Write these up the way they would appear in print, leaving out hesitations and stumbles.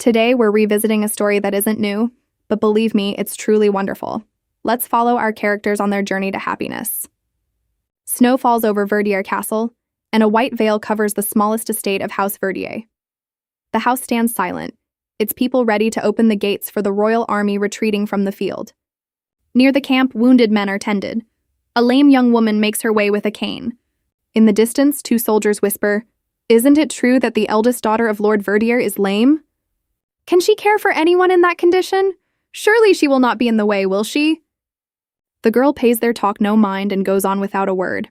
Today, we're revisiting a story that isn't new, but believe me, it's truly wonderful. Let's follow our characters on their journey to happiness. Snow falls over Verdier Castle, and a white veil covers the smallest estate of House Verdier. The house stands silent, its people ready to open the gates for the royal army retreating from the field. Near the camp, wounded men are tended. A lame young woman makes her way with a cane. In the distance, two soldiers whisper, "Isn't it true that the eldest daughter of Lord Verdier is lame? Can she care for anyone in that condition? Surely she will not be in the way, will she?" The girl pays their talk no mind and goes on without a word.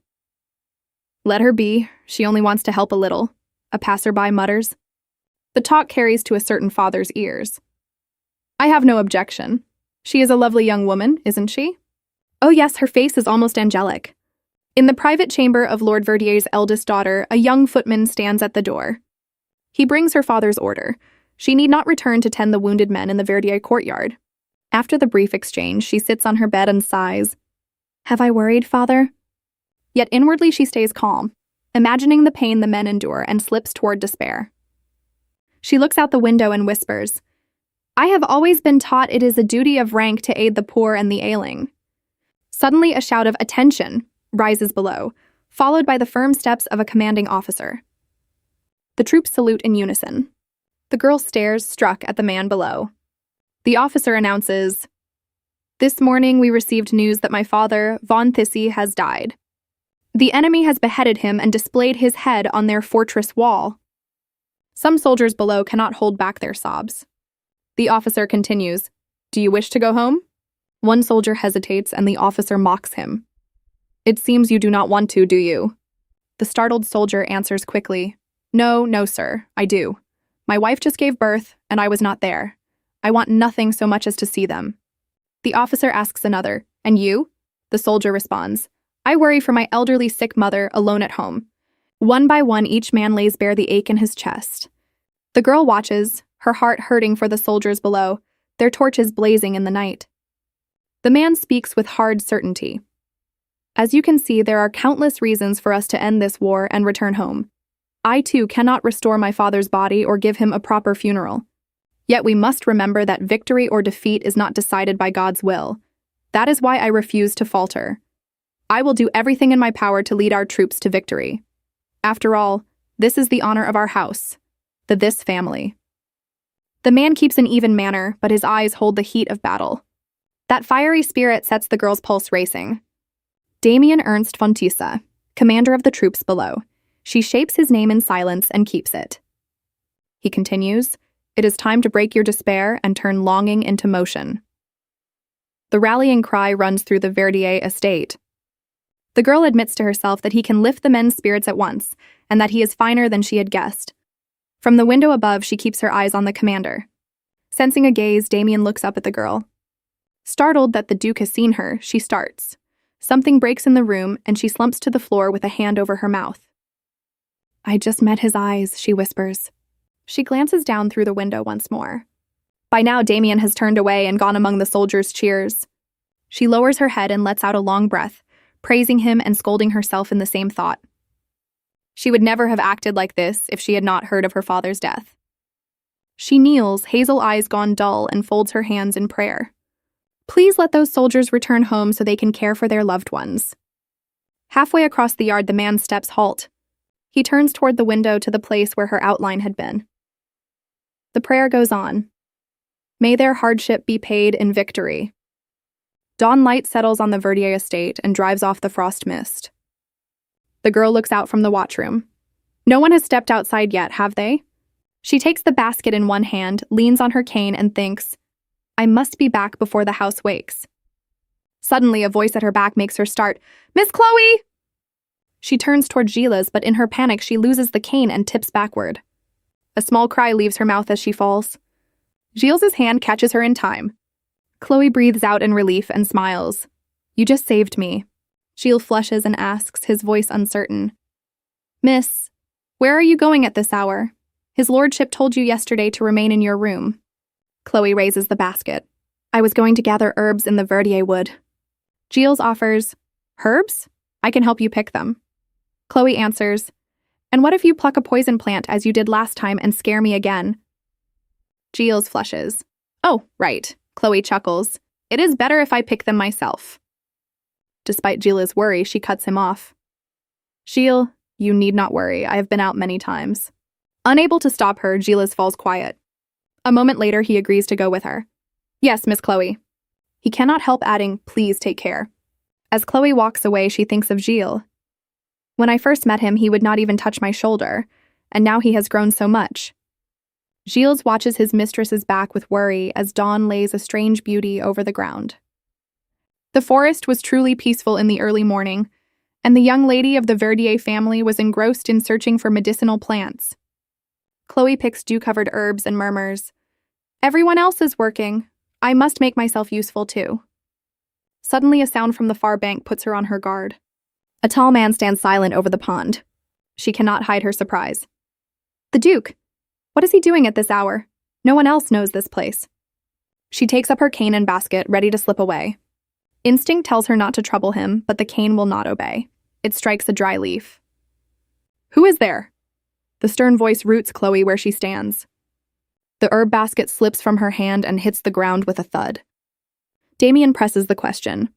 "Let her be, she only wants to help a little," a passerby mutters. The talk carries to a certain father's ears. "I have no objection. She is a lovely young woman, isn't she?" "Oh yes, her face is almost angelic." In the private chamber of Lord Verdier's eldest daughter, a young footman stands at the door. He brings her father's order. She need not return to tend the wounded men in the Verdier courtyard. After the brief exchange, she sits on her bed and sighs. "Have I worried, father?" Yet inwardly she stays calm, imagining the pain the men endure, and slips toward despair. She looks out the window and whispers, "I have always been taught it is a duty of rank to aid the poor and the ailing." Suddenly a shout of "Attention!" rises below, followed by the firm steps of a commanding officer. The troops salute in unison. The girl stares, struck, at the man below. The officer announces, "This morning we received news that my father, von Thissy, has died. The enemy has beheaded him and displayed his head on their fortress wall." Some soldiers below cannot hold back their sobs. The officer continues, "Do you wish to go home?" One soldier hesitates and the officer mocks him. "It seems you do not want to, do you?" The startled soldier answers quickly, No, sir, I do. My wife just gave birth, and I was not there. I want nothing so much as to see them." The officer asks another, "And you?" The soldier responds, "I worry for my elderly sick mother alone at home." One by one, each man lays bare the ache in his chest. The girl watches, her heart hurting for the soldiers below, their torches blazing in the night. The man speaks with hard certainty. "As you can see, there are countless reasons for us to end this war and return home. I, too, cannot restore my father's body or give him a proper funeral. Yet we must remember that victory or defeat is not decided by God's will. That is why I refuse to falter. I will do everything in my power to lead our troops to victory. After all, this is the honor of our house, the This family." The man keeps an even manner, but his eyes hold the heat of battle. That fiery spirit sets the girl's pulse racing. Damien Ernst von Tissa, commander of the troops below. She shapes his name in silence and keeps it. He continues, "It is time to break your despair and turn longing into motion." The rallying cry runs through the Verdier estate. The girl admits to herself that he can lift the men's spirits at once, and that he is finer than she had guessed. From the window above, she keeps her eyes on the commander. Sensing a gaze, Damien looks up at the girl. Startled that the Duke has seen her, she starts. Something breaks in the room, and she slumps to the floor with a hand over her mouth. "I just met his eyes," she whispers. She glances down through the window once more. By now, Damien has turned away and gone among the soldiers' cheers. She lowers her head and lets out a long breath, praising him and scolding herself in the same thought. She would never have acted like this if she had not heard of her father's death. She kneels, hazel eyes gone dull, and folds her hands in prayer. Please let those soldiers return home so they can care for their loved ones. Halfway across the yard, the man's steps halt. He turns toward the window to the place where her outline had been. The prayer goes on. May their hardship be paid in victory. Dawn light settles on the Verdier estate and drives off the frost mist. The girl looks out from the watchroom. No one has stepped outside yet, have they? She takes the basket in one hand, leans on her cane, and thinks, I must be back before the house wakes. Suddenly, a voice at her back makes her start. Miss Chloe! She turns toward Gilles, but in her panic, she loses the cane and tips backward. A small cry leaves her mouth as she falls. Gilles' hand catches her in time. Chloe breathes out in relief and smiles. You just saved me. Gilles flushes and asks, his voice uncertain. Miss, where are you going at this hour? His lordship told you yesterday to remain in your room. Chloe raises the basket. I was going to gather herbs in the Verdier wood. Gilles offers, Herbs? I can help you pick them. Chloe answers, And what if you pluck a poison plant as you did last time and scare me again? Gilles flushes. Oh, right. Chloe chuckles. It is better if I pick them myself. Despite Gilles' worry, she cuts him off. Gilles, you need not worry. I have been out many times. Unable to stop her, Gilles falls quiet. A moment later, he agrees to go with her. Yes, Miss Chloe. He cannot help adding, please take care. As Chloe walks away, she thinks of Gilles. When I first met him, he would not even touch my shoulder, and now he has grown so much. Gilles watches his mistress's back with worry as dawn lays a strange beauty over the ground. The forest was truly peaceful in the early morning, and the young lady of the Verdier family was engrossed in searching for medicinal plants. Chloe picks dew-covered herbs and murmurs, everyone else is working. I must make myself useful too. Suddenly, a sound from the far bank puts her on her guard. A tall man stands silent over the pond. She cannot hide her surprise. The Duke. What is he doing at this hour? No one else knows this place. She takes up her cane and basket, ready to slip away. Instinct tells her not to trouble him, but the cane will not obey. It strikes a dry leaf. Who is there? The stern voice roots Chloe where she stands. The herb basket slips from her hand and hits the ground with a thud. Damien presses the question.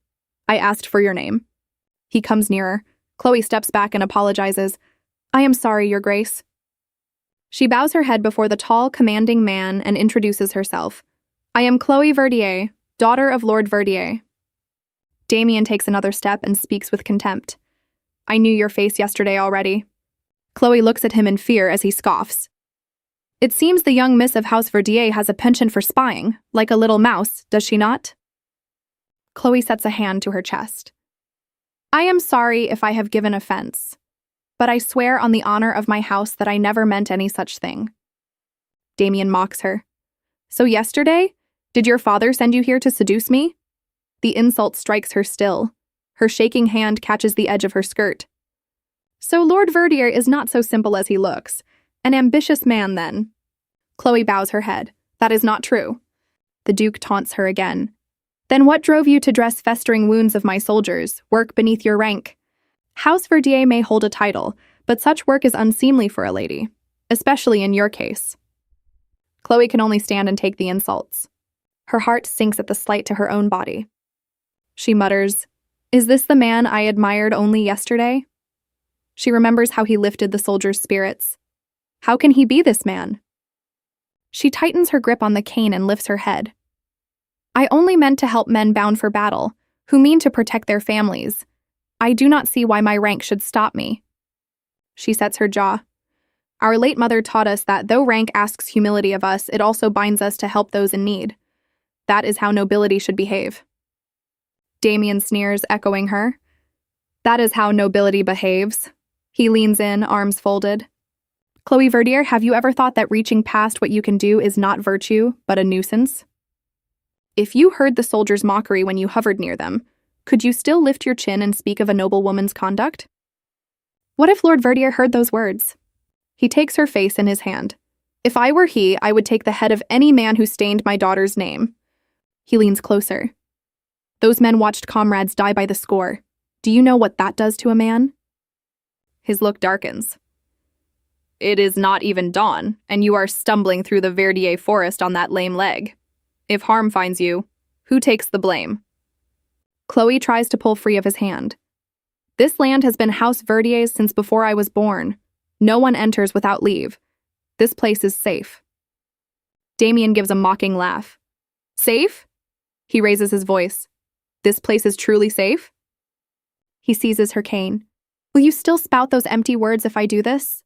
I asked for your name. He comes nearer. Chloe steps back and apologizes. I am sorry, Your Grace. She bows her head before the tall, commanding man and introduces herself. I am Chloe Verdier, daughter of Lord Verdier. Damien takes another step and speaks with contempt. I knew your face yesterday already. Chloe looks at him in fear as he scoffs. It seems the young miss of House Verdier has a penchant for spying, like a little mouse, does she not? Chloe sets a hand to her chest. I am sorry if I have given offense, but I swear on the honor of my house that I never meant any such thing. Damien mocks her. So yesterday, did your father send you here to seduce me? The insult strikes her still. Her shaking hand catches the edge of her skirt. So Lord Verdier is not so simple as he looks. An ambitious man, then. Chloe bows her head. That is not true. The Duke taunts her again. Then what drove you to dress festering wounds of my soldiers, work beneath your rank? House Verdier may hold a title, but such work is unseemly for a lady, especially in your case. Chloe can only stand and take the insults. Her heart sinks at the slight to her own body. She mutters, Is this the man I admired only yesterday? She remembers how he lifted the soldiers' spirits. How can he be this man? She tightens her grip on the cane and lifts her head. I only meant to help men bound for battle, who mean to protect their families. I do not see why my rank should stop me. She sets her jaw. Our late mother taught us that though rank asks humility of us, it also binds us to help those in need. That is how nobility should behave. Damien sneers, echoing her. That is how nobility behaves. He leans in, arms folded. Chloe Verdier, have you ever thought that reaching past what you can do is not virtue, but a nuisance? If you heard the soldiers' mockery when you hovered near them, could you still lift your chin and speak of a noble woman's conduct? What if Lord Verdier heard those words? He takes her face in his hand. If I were he, I would take the head of any man who stained my daughter's name. He leans closer. Those men watched comrades die by the score. Do you know what that does to a man? His look darkens. It is not even dawn, and you are stumbling through the Verdier forest on that lame leg. If harm finds you, who takes the blame? Chloe tries to pull free of his hand. This land has been House Verdier's since before I was born. No one enters without leave. This place is safe. Damien gives a mocking laugh. Safe? He raises his voice. This place is truly safe? He seizes her cane. Will you still spout those empty words if I do this?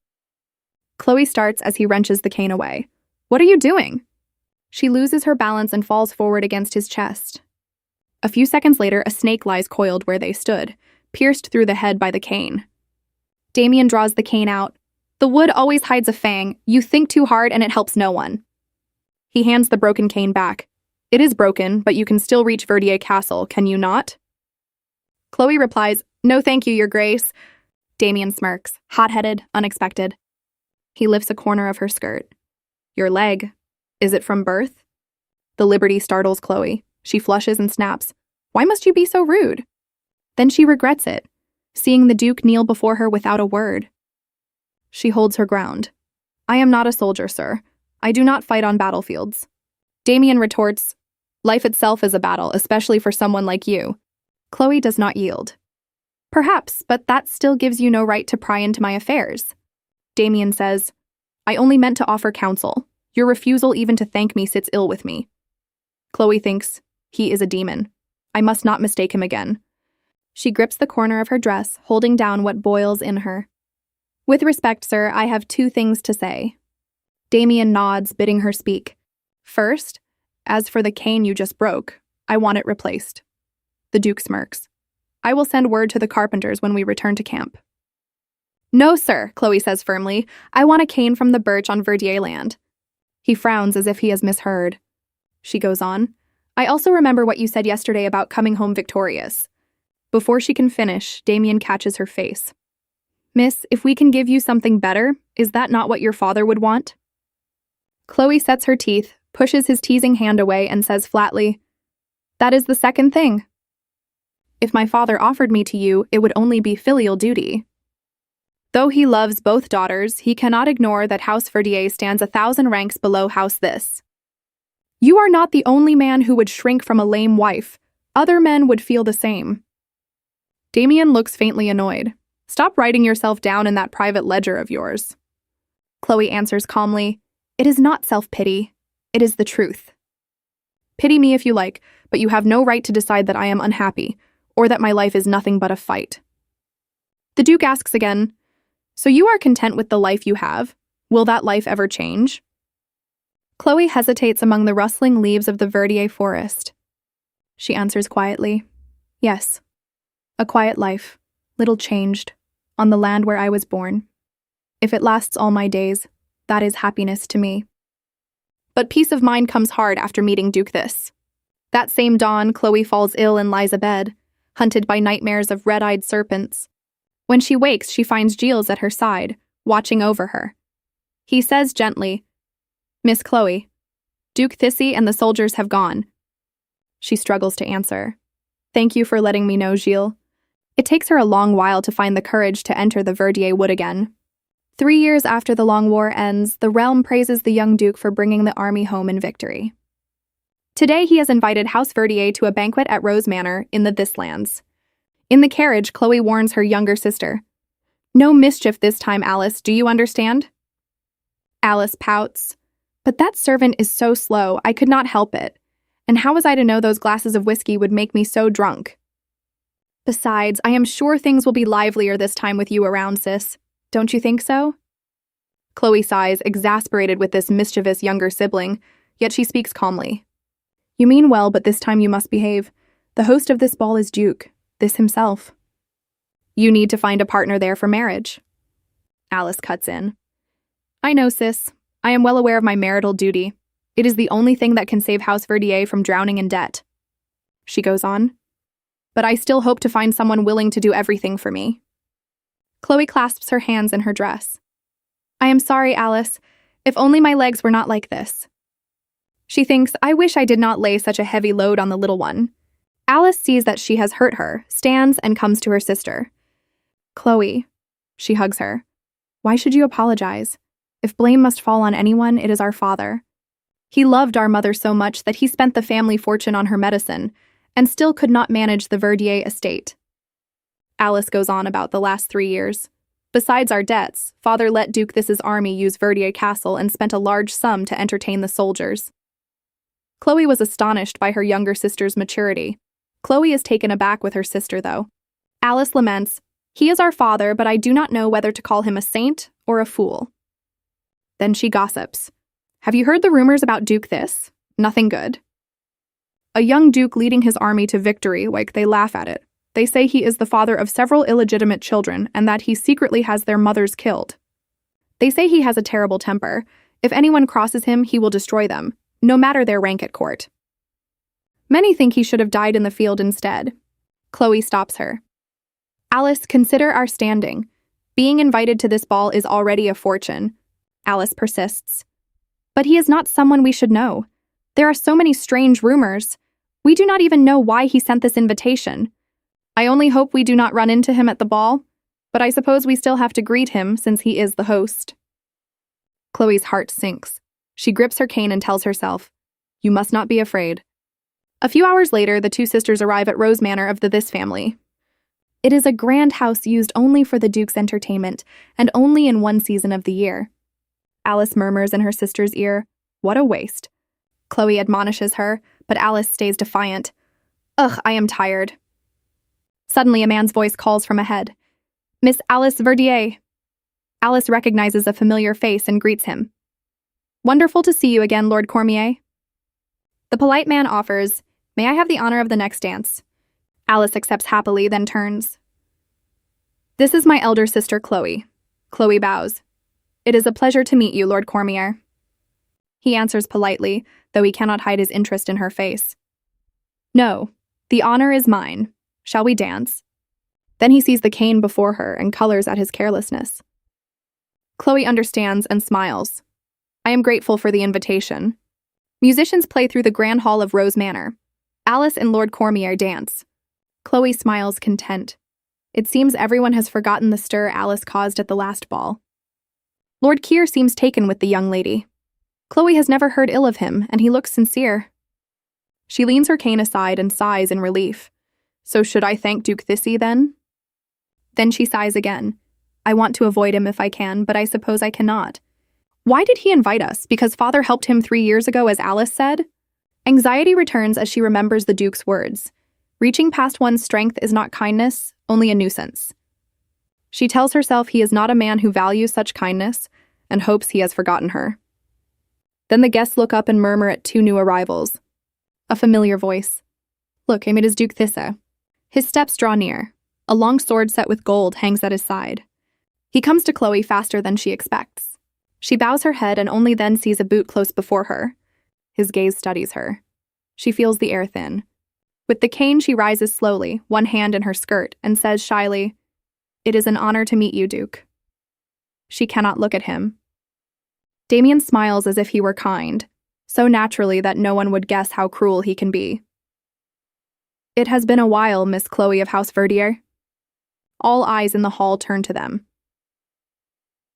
Chloe starts as he wrenches the cane away. What are you doing? She loses her balance and falls forward against his chest. A few seconds later, a snake lies coiled where they stood, pierced through the head by the cane. Damien draws the cane out. The wood always hides a fang. You think too hard and it helps no one. He hands the broken cane back. It is broken, but you can still reach Verdier Castle, can you not? Chloe replies, No thank you, Your Grace. Damien smirks, hot-headed, unexpected. He lifts a corner of her skirt. Your leg. Is it from birth? The liberty startles Chloe. She flushes and snaps. Why must you be so rude? Then she regrets it, seeing the Duke kneel before her without a word. She holds her ground. I am not a soldier, sir. I do not fight on battlefields. Damien retorts, life itself is a battle, especially for someone like you. Chloe does not yield. Perhaps, but that still gives you no right to pry into my affairs. Damien says, I only meant to offer counsel. Your refusal even to thank me sits ill with me. Chloe thinks, he is a demon. I must not mistake him again. She grips the corner of her dress, holding down what boils in her. With respect, sir, I have 2 things to say. Damien nods, bidding her speak. First, as for the cane you just broke, I want it replaced. The Duke smirks. I will send word to the carpenters when we return to camp. No, sir, Chloe says firmly. I want a cane from the birch on Verdier land. He frowns as if he has misheard. She goes on. I also remember what you said yesterday about coming home victorious. Before she can finish, Damien catches her face. Miss, if we can give you something better, is that not what your father would want? Chloe sets her teeth, pushes his teasing hand away, and says flatly, that is the second thing. If my father offered me to you, it would only be filial duty. Though he loves both daughters, he cannot ignore that House Verdier stands 1,000 ranks below House this. You are not the only man who would shrink from a lame wife. Other men would feel the same. Damien looks faintly annoyed. Stop writing yourself down in that private ledger of yours. Chloe answers calmly, it is not self-pity. It is the truth. Pity me if you like, but you have no right to decide that I am unhappy, or that my life is nothing but a fight. The Duke asks again, so you are content with the life you have? Will that life ever change? Chloe hesitates among the rustling leaves of the Verdier forest. She answers quietly, yes. A quiet life, little changed, on the land where I was born. If it lasts all my days, that is happiness to me. But peace of mind comes hard after meeting Duke this. That same dawn, Chloe falls ill and lies abed, hunted by nightmares of red-eyed serpents. When she wakes, she finds Gilles at her side, watching over her. He says gently, Miss Chloe, Duke Thissy and the soldiers have gone. She struggles to answer. Thank you for letting me know, Gilles. It takes her a long while to find the courage to enter the Verdier wood again. 3 years after the long war ends, the realm praises the young Duke for bringing the army home in victory. Today he has invited House Verdier to a banquet at Rose Manor in the Thislands. In the carriage, Chloe warns her younger sister. No mischief this time, Alice, do you understand? Alice pouts. But that servant is so slow, I could not help it. And how was I to know those glasses of whiskey would make me so drunk? Besides, I am sure things will be livelier this time with you around, sis. Don't you think so? Chloe sighs, exasperated with this mischievous younger sibling, yet she speaks calmly. You mean well, but this time you must behave. The host of this ball is Duke, this himself. You need to find a partner there for marriage. Alice cuts in. I know, sis. I am well aware of my marital duty. It is the only thing that can save House Verdier from drowning in debt. She goes on. But I still hope to find someone willing to do everything for me. Chloe clasps her hands in her dress. I am sorry, Alice. If only my legs were not like this. She thinks, I wish I did not lay such a heavy load on the little one. Alice sees that she has hurt her, stands, and comes to her sister. Chloe. She hugs her. Why should you apologize? If blame must fall on anyone, it is our father. He loved our mother so much that he spent the family fortune on her medicine, and still could not manage the Verdier estate. Alice goes on about the last 3 years. Besides our debts, father let Duke This's army use Verdier Castle and spent a large sum to entertain the soldiers. Chloe was astonished by her younger sister's maturity. Chloe is taken aback with her sister, though. Alice laments, he is our father, but I do not know whether to call him a saint or a fool. Then she gossips. Have you heard the rumors about Duke This? Nothing good. A young duke leading his army to victory, like they laugh at it. They say he is the father of several illegitimate children and that he secretly has their mothers killed. They say he has a terrible temper. If anyone crosses him, he will destroy them, no matter their rank at court. Many think he should have died in the field instead. Chloe stops her. Alice, consider our standing. Being invited to this ball is already a fortune. Alice persists. But he is not someone we should know. There are so many strange rumors. We do not even know why he sent this invitation. I only hope we do not run into him at the ball, but I suppose we still have to greet him since he is the host. Chloe's heart sinks. She grips her cane and tells herself, "You must not be afraid." A few hours later, the two sisters arrive at Rose Manor of the This family. It is a grand house used only for the Duke's entertainment, and only in one season of the year. Alice murmurs in her sister's ear, "What a waste." Chloe admonishes her, but Alice stays defiant. "Ugh, I am tired." Suddenly, a man's voice calls from ahead. "Miss Alice Verdier." Alice recognizes a familiar face and greets him. "Wonderful to see you again, Lord Cormier." The polite man offers, "May I have the honor of the next dance?" Alice accepts happily, then turns. "This is my elder sister, Chloe." Chloe bows. "It is a pleasure to meet you, Lord Cormier." He answers politely, though he cannot hide his interest in her face. "No, the honor is mine. Shall we dance?" Then he sees the cane before her and colors at his carelessness. Chloe understands and smiles. "I am grateful for the invitation." Musicians play through the grand hall of Rose Manor. Alice and Lord Cormier dance. Chloe smiles content. It seems everyone has forgotten the stir Alice caused at the last ball. Lord Keir seems taken with the young lady. Chloe has never heard ill of him, and he looks sincere. She leans her cane aside and sighs in relief. "So should I thank Duke Thissy, then?" Then she sighs again. "I want to avoid him if I can, but I suppose I cannot. Why did he invite us? Because father helped him 3 years ago, as Alice said?" Anxiety returns as she remembers the Duke's words. Reaching past one's strength is not kindness, only a nuisance. She tells herself he is not a man who values such kindness, and hopes he has forgotten her. Then the guests look up and murmur at two new arrivals. A familiar voice. "Look, it is Duke Thissa." His steps draw near. A long sword set with gold hangs at his side. He comes to Chloe faster than she expects. She bows her head and only then sees a boot close before her. His gaze studies her. She feels the air thin. With the cane, she rises slowly, one hand in her skirt, and says shyly, "It is an honor to meet you, Duke." She cannot look at him. Damien smiles as if he were kind, so naturally that no one would guess how cruel he can be. "It has been a while, Miss Chloe of House Verdier." All eyes in the hall turn to them.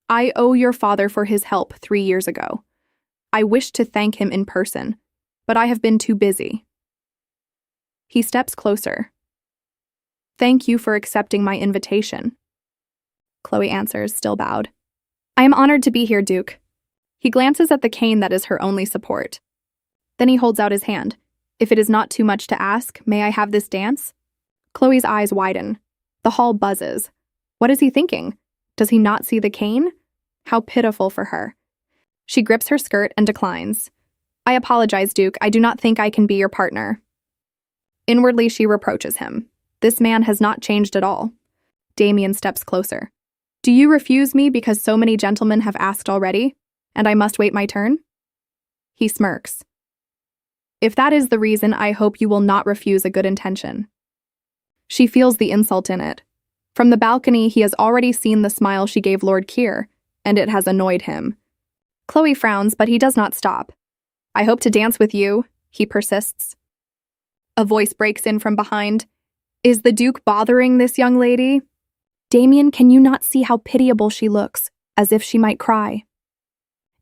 "I owe your father for his help 3 years ago. I wished to thank him in person, but I have been too busy." He steps closer. "Thank you for accepting my invitation." Chloe answers, still bowed. "I am honored to be here, Duke." He glances at the cane that is her only support. Then he holds out his hand. "If it is not too much to ask, may I have this dance?" Chloe's eyes widen. The hall buzzes. What is he thinking? Does he not see the cane? How pitiful for her. She grips her skirt and declines. "I apologize, Duke. I do not think I can be your partner." Inwardly, she reproaches him. This man has not changed at all. Damien steps closer. "Do you refuse me because so many gentlemen have asked already, and I must wait my turn?" He smirks. "If that is the reason, I hope you will not refuse a good intention." She feels the insult in it. From the balcony, he has already seen the smile she gave Lord Keir, and it has annoyed him. Chloe frowns, but he does not stop. "I hope to dance with you," he persists. A voice breaks in from behind. "Is the Duke bothering this young lady?" "Damien, can you not see how pitiable she looks, as if she might cry?"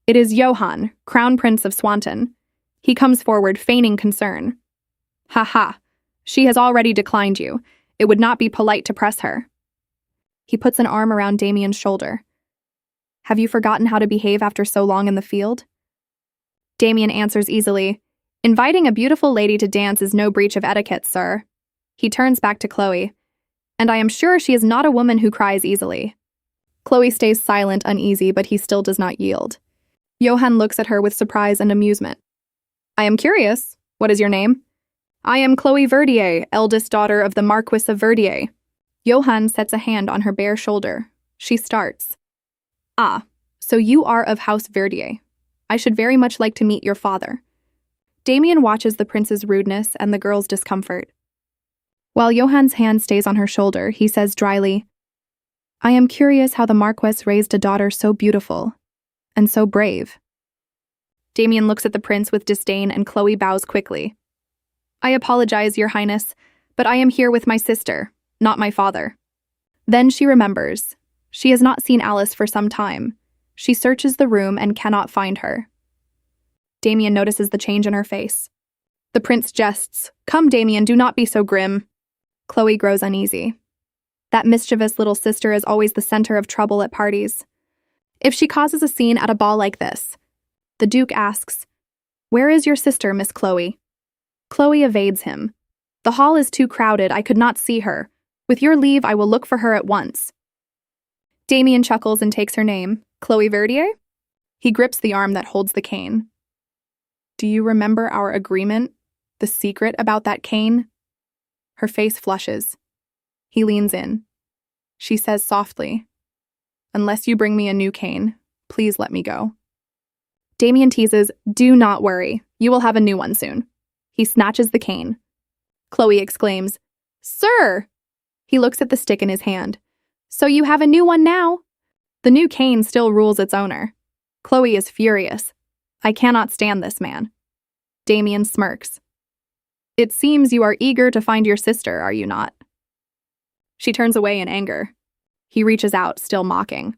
It is Johann, Crown Prince of Swanton. He comes forward, feigning concern. "Ha ha, she has already declined you. It would not be polite to press her." He puts an arm around Damien's shoulder. "Have you forgotten how to behave after so long in the field?" Damien answers easily, "Inviting a beautiful lady to dance is no breach of etiquette, sir." He turns back to Chloe. "And I am sure she is not a woman who cries easily." Chloe stays silent, uneasy, but he still does not yield. Johann looks at her with surprise and amusement. "I am curious. What is your name?" "I am Chloe Verdier, eldest daughter of the Marquis of Verdier." Johann sets a hand on her bare shoulder. She starts. "Ah, so you are of House Verdier. I should very much like to meet your father." Damien watches the prince's rudeness and the girl's discomfort. While Johann's hand stays on her shoulder, he says dryly, "I am curious how the Marquess raised a daughter so beautiful and so brave." Damien looks at the prince with disdain and Chloe bows quickly. "I apologize, Your Highness, but I am here with my sister, not my father." Then she remembers. She has not seen Alice for some time. She searches the room and cannot find her. Damien notices the change in her face. The prince jests. Come, Damien, do not be so grim. Chloe grows uneasy. That mischievous little sister is always the center of trouble at parties. If she causes a scene at a ball like this, the Duke asks, "Where is your sister, Miss Chloe?" Chloe evades him. "The hall is too crowded, I could not see her. With your leave, I will look for her at once." Damien chuckles and takes her name, Chloe Verdier. He grips the arm that holds the cane. "Do you remember our agreement? The secret about that cane?" Her face flushes. He leans in. She says softly, "Unless you bring me a new cane, please let me go." Damien teases, "Do not worry. You will have a new one soon." He snatches the cane. Chloe exclaims, "Sir!" He looks at the stick in his hand. "So you have a new one now?" The new cane still rules its owner. Chloe is furious. "I cannot stand this man." Damien smirks. "It seems you are eager to find your sister, are you not?" She turns away in anger. He reaches out, still mocking.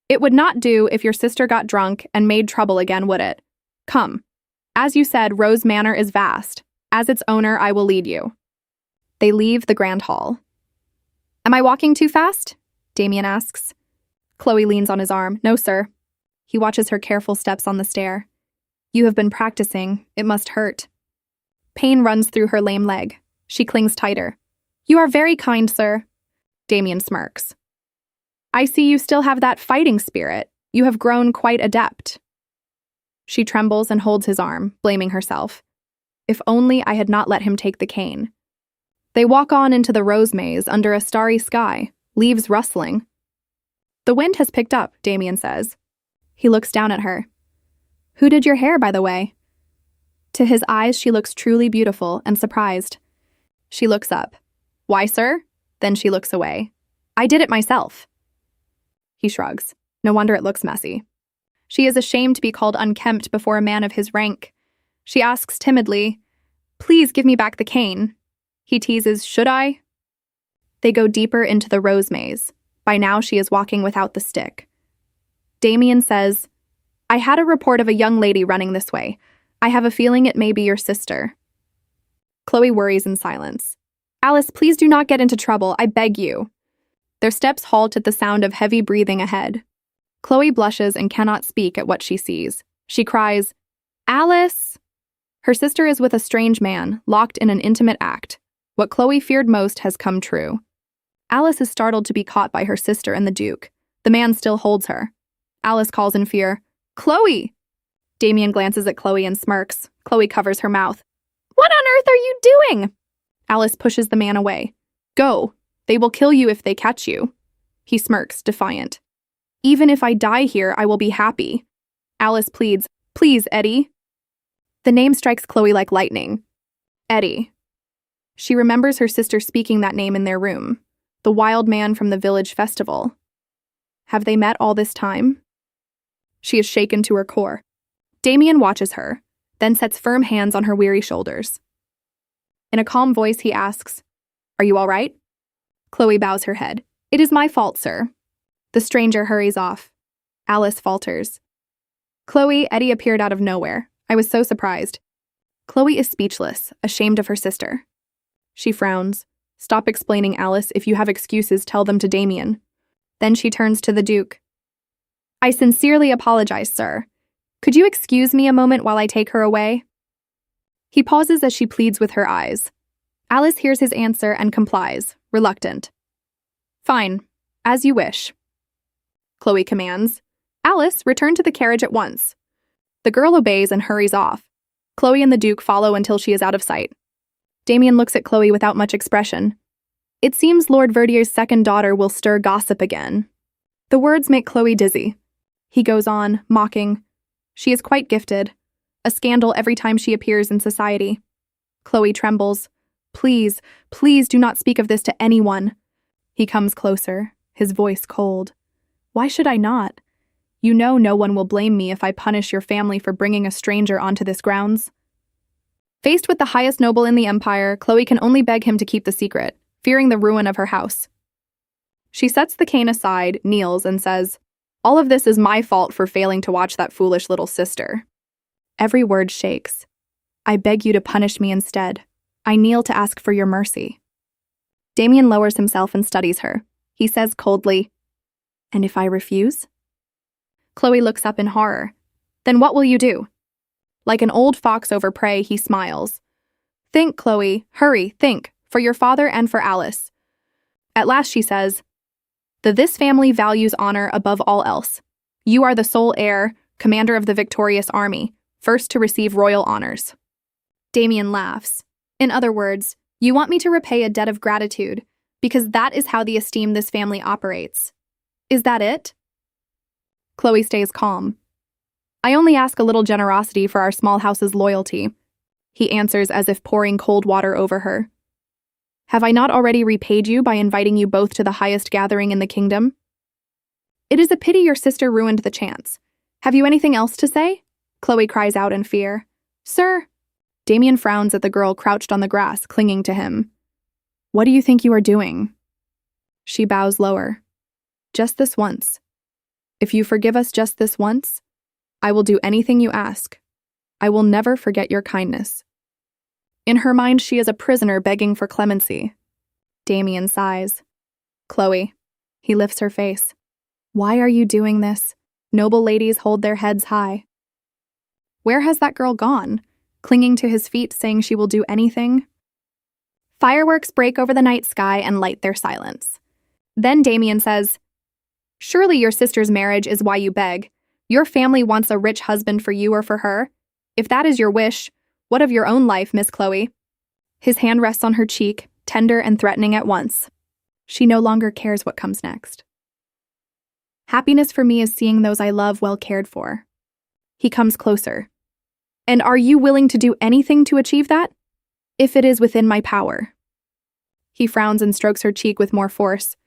"It would not do if your sister got drunk and made trouble again, would it? Come. As you said, Rose Manor is vast. As its owner, I will lead you." They leave the grand hall. "Am I walking too fast?" Damien asks. Chloe leans on his arm. "No, sir." He watches her careful steps on the stair. "You have been practicing. It must hurt." Pain runs through her lame leg. She clings tighter. "You are very kind, sir." Damien smirks. "I see you still have that fighting spirit. You have grown quite adept." She trembles and holds his arm, blaming herself. If only I had not let him take the cane. They walk on into the rose maze under a starry sky, leaves rustling. "The wind has picked up," Damien says. He looks down at her. "Who did your hair, by the way?" To his eyes, she looks truly beautiful and surprised. She looks up. "Why, sir?" Then she looks away. "I did it myself." He shrugs. No wonder it looks messy. She is ashamed to be called unkempt before a man of his rank. She asks timidly, "Please give me back the cane." He teases, "Should I?" They go deeper into the rose maze. By now she is walking without the stick. Damien says, "I had a report of a young lady running this way. I have a feeling it may be your sister." Chloe worries in silence. "Alice, please do not get into trouble, I beg you." Their steps halt at the sound of heavy breathing ahead. Chloe blushes and cannot speak at what she sees. She cries, "Alice!" Her sister is with a strange man, locked in an intimate act. What Chloe feared most has come true. Alice is startled to be caught by her sister and the Duke. The man still holds her. Alice calls in fear, "Chloe!" Damien glances at Chloe and smirks. Chloe covers her mouth. "What on earth are you doing?" Alice pushes the man away. "Go. They will kill you if they catch you." He smirks, defiant. "Even if I die here, I will be happy." Alice pleads, "Please, Eddie." The name strikes Chloe like lightning. Eddie. She remembers her sister speaking that name in their room. The wild man from the village festival. Have they met all this time? She is shaken to her core. Damien watches her, then sets firm hands on her weary shoulders. In a calm voice, he asks, "Are you all right?" Chloe bows her head. "It is my fault, sir." The stranger hurries off. Alice falters. "Chloe, Eddie appeared out of nowhere. I was so surprised." Chloe is speechless, ashamed of her sister. She frowns. "Stop explaining, Alice. If you have excuses, tell them to Damien." Then she turns to the Duke. "I sincerely apologize, sir. Could you excuse me a moment while I take her away?" He pauses as she pleads with her eyes. Alice hears his answer and complies, reluctant. "Fine, as you wish." Chloe commands, "Alice, return to the carriage at once." The girl obeys and hurries off. Chloe and the Duke follow until she is out of sight. Damien looks at Chloe without much expression. It seems Lord Verdier's second daughter will stir gossip again. The words make Chloe dizzy. He goes on, mocking. She is quite gifted. A scandal every time she appears in society. Chloe trembles. "Please, please do not speak of this to anyone." He comes closer, his voice cold. "Why should I not? You know no one will blame me if I punish your family for bringing a stranger onto this grounds." Faced with the highest noble in the empire, Chloe can only beg him to keep the secret, fearing the ruin of her house. She sets the cane aside, kneels, and says, "All of this is my fault for failing to watch that foolish little sister." Every word shakes. I beg you to punish me instead. I kneel to ask for your mercy. Damien lowers himself and studies her. He says coldly, "And if I refuse?" Chloe looks up in horror. "Then what will you do?" Like an old fox over prey, he smiles. "Think, Chloe. Hurry, think. For your father and for Alice." At last she says, This family values honor above all else. You are the sole heir, commander of the victorious army, first to receive royal honors." Damien laughs. "In other words, you want me to repay a debt of gratitude, because that is how the esteem this family operates. Is that it?" Chloe stays calm. "I only ask a little generosity for our small house's loyalty," he answers as if pouring cold water over her. "Have I not already repaid you by inviting you both to the highest gathering in the kingdom? It is a pity your sister ruined the chance. Have you anything else to say?" Chloe cries out in fear. "Sir." Damien frowns at the girl crouched on the grass, clinging to him. "What do you think you are doing?" She bows lower. "Just this once. If you forgive us just this once, I will do anything you ask. I will never forget your kindness." In her mind, she is a prisoner begging for clemency. Damien sighs. "Chloe." He lifts her face. "Why are you doing this? Noble ladies hold their heads high." Where has that girl gone? Clinging to his feet, saying she will do anything? Fireworks break over the night sky and light their silence. Then Damien says, "Surely your sister's marriage is why you beg. Your family wants a rich husband for you or for her. If that is your wish, what of your own life, Miss Chloe?" His hand rests on her cheek, tender and threatening at once. She no longer cares what comes next. "Happiness for me is seeing those I love well cared for." He comes closer. "And are you willing to do anything to achieve that?" "If it is within my power." He frowns and strokes her cheek with more force.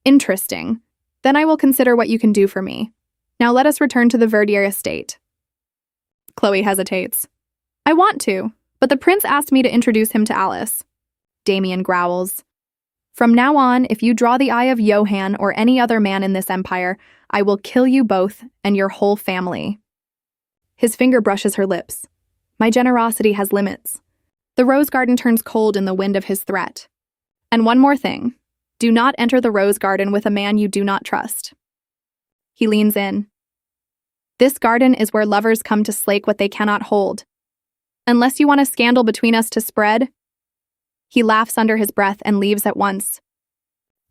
"Interesting. Then I will consider what you can do for me. Now let us return to the Verdier estate." Chloe hesitates. "I want to, but the prince asked me to introduce him to Alice." Damien growls. "From now on, if you draw the eye of Johann or any other man in this empire, I will kill you both and your whole family." His finger brushes her lips. "My generosity has limits." The rose garden turns cold in the wind of his threat. "And one more thing. Do not enter the rose garden with a man you do not trust." He leans in. "This garden is where lovers come to slake what they cannot hold. Unless you want a scandal between us to spread." He laughs under his breath and leaves at once.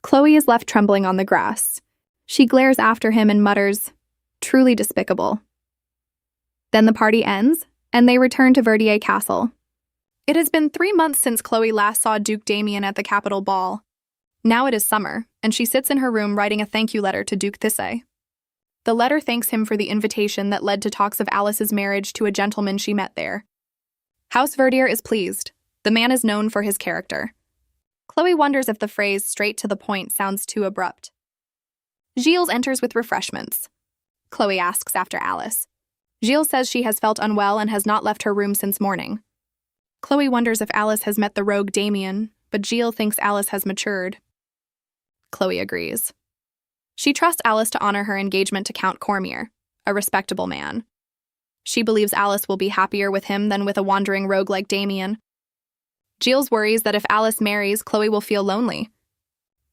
Chloe is left trembling on the grass. She glares after him and mutters, "Truly despicable." Then the party ends, and they return to Verdier Castle. It has been 3 months since Chloe last saw Duke Damien at the capital ball. Now it is summer, and she sits in her room writing a thank you letter to Duke Thisay. The letter thanks him for the invitation that led to talks of Alice's marriage to a gentleman she met there. House Verdier is pleased. The man is known for his character. Chloe wonders if the phrase "straight to the point" sounds too abrupt. Gilles enters with refreshments. Chloe asks after Alice. Gilles says she has felt unwell and has not left her room since morning. Chloe wonders if Alice has met the rogue Damien, but Gilles thinks Alice has matured. Chloe agrees. She trusts Alice to honor her engagement to Count Cormier, a respectable man. She believes Alice will be happier with him than with a wandering rogue like Damien. Gilles worries that if Alice marries, Chloe will feel lonely.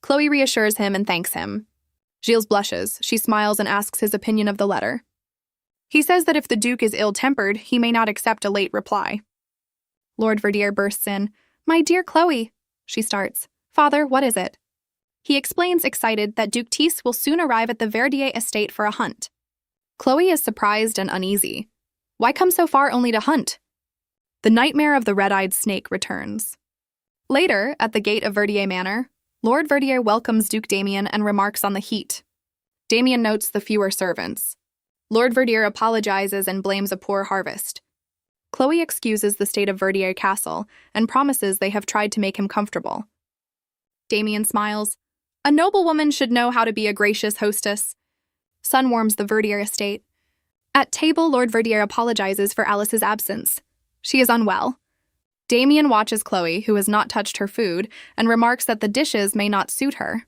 Chloe reassures him and thanks him. Gilles blushes. She smiles and asks his opinion of the letter. He says that if the Duke is ill-tempered, he may not accept a late reply. Lord Verdier bursts in. "My dear Chloe," she starts. "Father, what is it?" He explains, excited, that Duke Tisse will soon arrive at the Verdier estate for a hunt. Chloe is surprised and uneasy. Why come so far only to hunt? The nightmare of the red-eyed snake returns. Later, at the gate of Verdier Manor, Lord Verdier welcomes Duke Damien and remarks on the heat. Damien notes the fewer servants. Lord Verdier apologizes and blames a poor harvest. Chloe excuses the state of Verdier Castle and promises they have tried to make him comfortable. Damien smiles. "A noblewoman should know how to be a gracious hostess." Sun warms the Verdier estate. At table, Lord Verdier apologizes for Alice's absence. She is unwell. Damien watches Chloe, who has not touched her food, and remarks that the dishes may not suit her.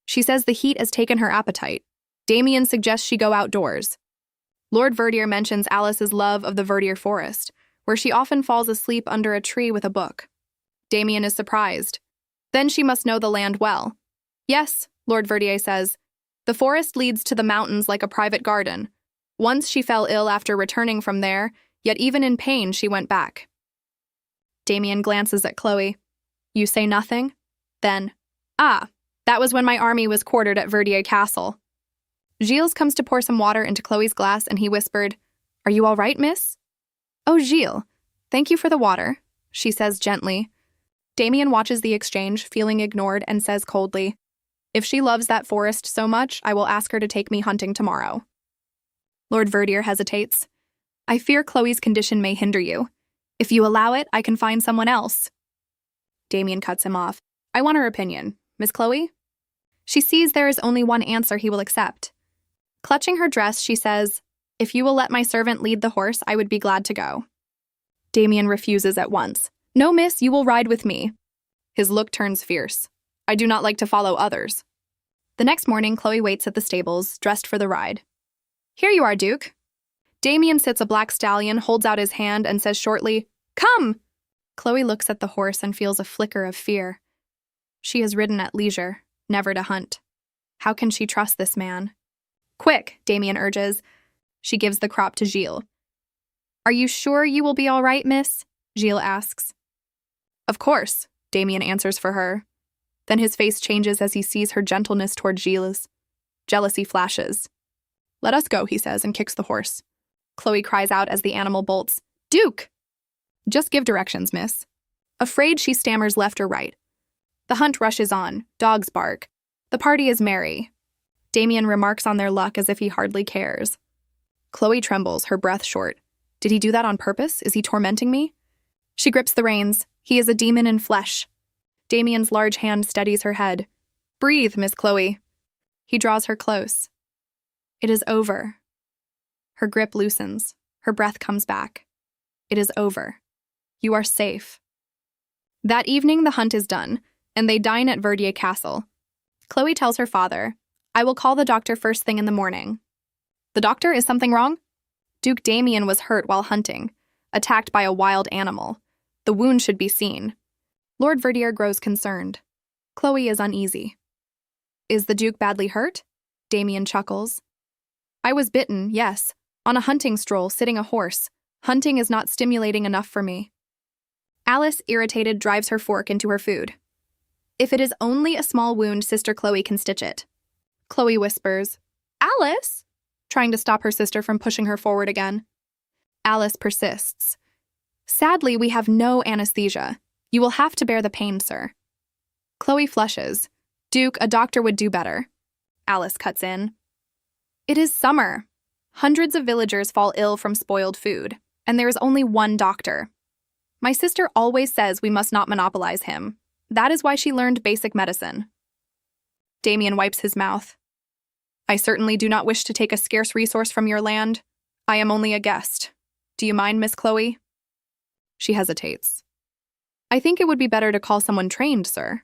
She says the heat has taken her appetite. Damien suggests she go outdoors. Lord Verdier mentions Alice's love of the Verdier forest, where she often falls asleep under a tree with a book. Damien is surprised. Then she must know the land well. Yes, Lord Verdier says, the forest leads to the mountains like a private garden. Once she fell ill after returning from there, yet even in pain she went back. Damien glances at Chloe. You say nothing? Then, that was when my army was quartered at Verdier Castle. Gilles comes to pour some water into Chloe's glass and he whispered, Are you all right, miss? Oh, Gilles, thank you for the water, she says gently. Damien watches the exchange, feeling ignored, and says coldly, If she loves that forest so much, I will ask her to take me hunting tomorrow. Lord Verdier hesitates. I fear Chloe's condition may hinder you. If you allow it, I can find someone else. Damien cuts him off. I want her opinion. Miss Chloe? She sees there is only one answer he will accept. Clutching her dress, she says, If you will let my servant lead the horse, I would be glad to go. Damien refuses at once. No, miss, you will ride with me. His look turns fierce. I do not like to follow others. The next morning, Chloe waits at the stables, dressed for the ride. Here you are, Duke. Damien sits a black stallion, holds out his hand, and says shortly, Come! Chloe looks at the horse and feels a flicker of fear. She has ridden at leisure, never to hunt. How can she trust this man? Quick, Damien urges. She gives the crop to Gilles. Are you sure you will be all right, miss? Gilles asks. Of course, Damien answers for her. Then his face changes as he sees her gentleness toward Gilles. Jealousy flashes. Let us go, he says, and kicks the horse. Chloe cries out as the animal bolts. Duke! Just give directions, miss. Afraid, she stammers left or right. The hunt rushes on. Dogs bark. The party is merry. Damien remarks on their luck as if he hardly cares. Chloe trembles, her breath short. Did he do that on purpose? Is he tormenting me? She grips the reins. He is a demon in flesh. Damien's large hand steadies her head. Breathe, Miss Chloe. He draws her close. It is over. Her grip loosens. Her breath comes back. It is over. You are safe. That evening, the hunt is done, and they dine at Verdier Castle. Chloe tells her father, I will call the doctor first thing in the morning. The doctor, is something wrong? Duke Damien was hurt while hunting, attacked by a wild animal. The wound should be seen. Lord Verdier grows concerned. Chloe is uneasy. Is the Duke badly hurt? Damien chuckles. I was bitten, yes, on a hunting stroll, sitting a horse. Hunting is not stimulating enough for me. Alice, irritated, drives her fork into her food. If it is only a small wound, Sister Chloe can stitch it. Chloe whispers, Alice? Trying to stop her sister from pushing her forward again. Alice persists. Sadly, we have no anesthesia. You will have to bear the pain, sir. Chloe flushes. Duke, a doctor would do better. Alice cuts in. It is summer. Hundreds of villagers fall ill from spoiled food, and there is only one doctor. My sister always says we must not monopolize him. That is why she learned basic medicine. Damien wipes his mouth. I certainly do not wish to take a scarce resource from your land. I am only a guest. Do you mind, Miss Chloe? She hesitates. I think it would be better to call someone trained, sir.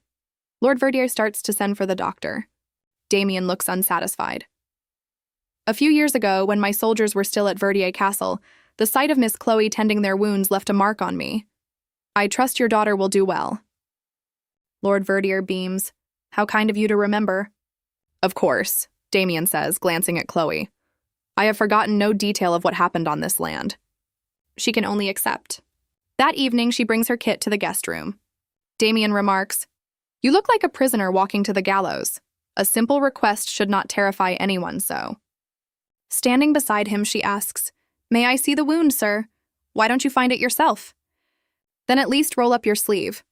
Lord Verdier starts to send for the doctor. Damien looks unsatisfied. A few years ago, when my soldiers were still at Verdier Castle, the sight of Miss Chloe tending their wounds left a mark on me. I trust your daughter will do well. Lord Verdier beams. How kind of you to remember. Of course, Damien says, glancing at Chloe. I have forgotten no detail of what happened on this land. She can only accept. That evening, she brings her kit to the guest room. Damien remarks, You look like a prisoner walking to the gallows. A simple request should not terrify anyone so. Standing beside him, she asks, May I see the wound, sir? Why don't you find it yourself? Then at least roll up your sleeve.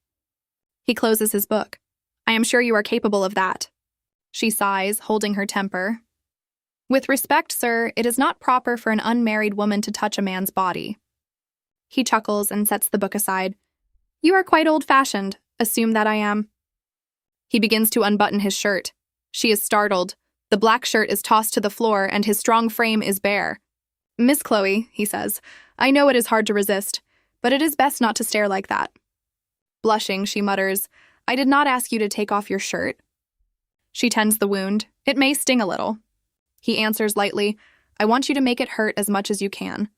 He closes his book. I am sure you are capable of that. She sighs, holding her temper. With respect, sir, it is not proper for an unmarried woman to touch a man's body. He chuckles and sets the book aside. You are quite old-fashioned. Assume that I am. He begins to unbutton his shirt. She is startled. The black shirt is tossed to the floor, and his strong frame is bare. Miss Chloe, he says, I know it is hard to resist, but it is best not to stare like that. Blushing, she mutters, I did not ask you to take off your shirt. She tends the wound. It may sting a little. He answers lightly, I want you to make it hurt as much as you can.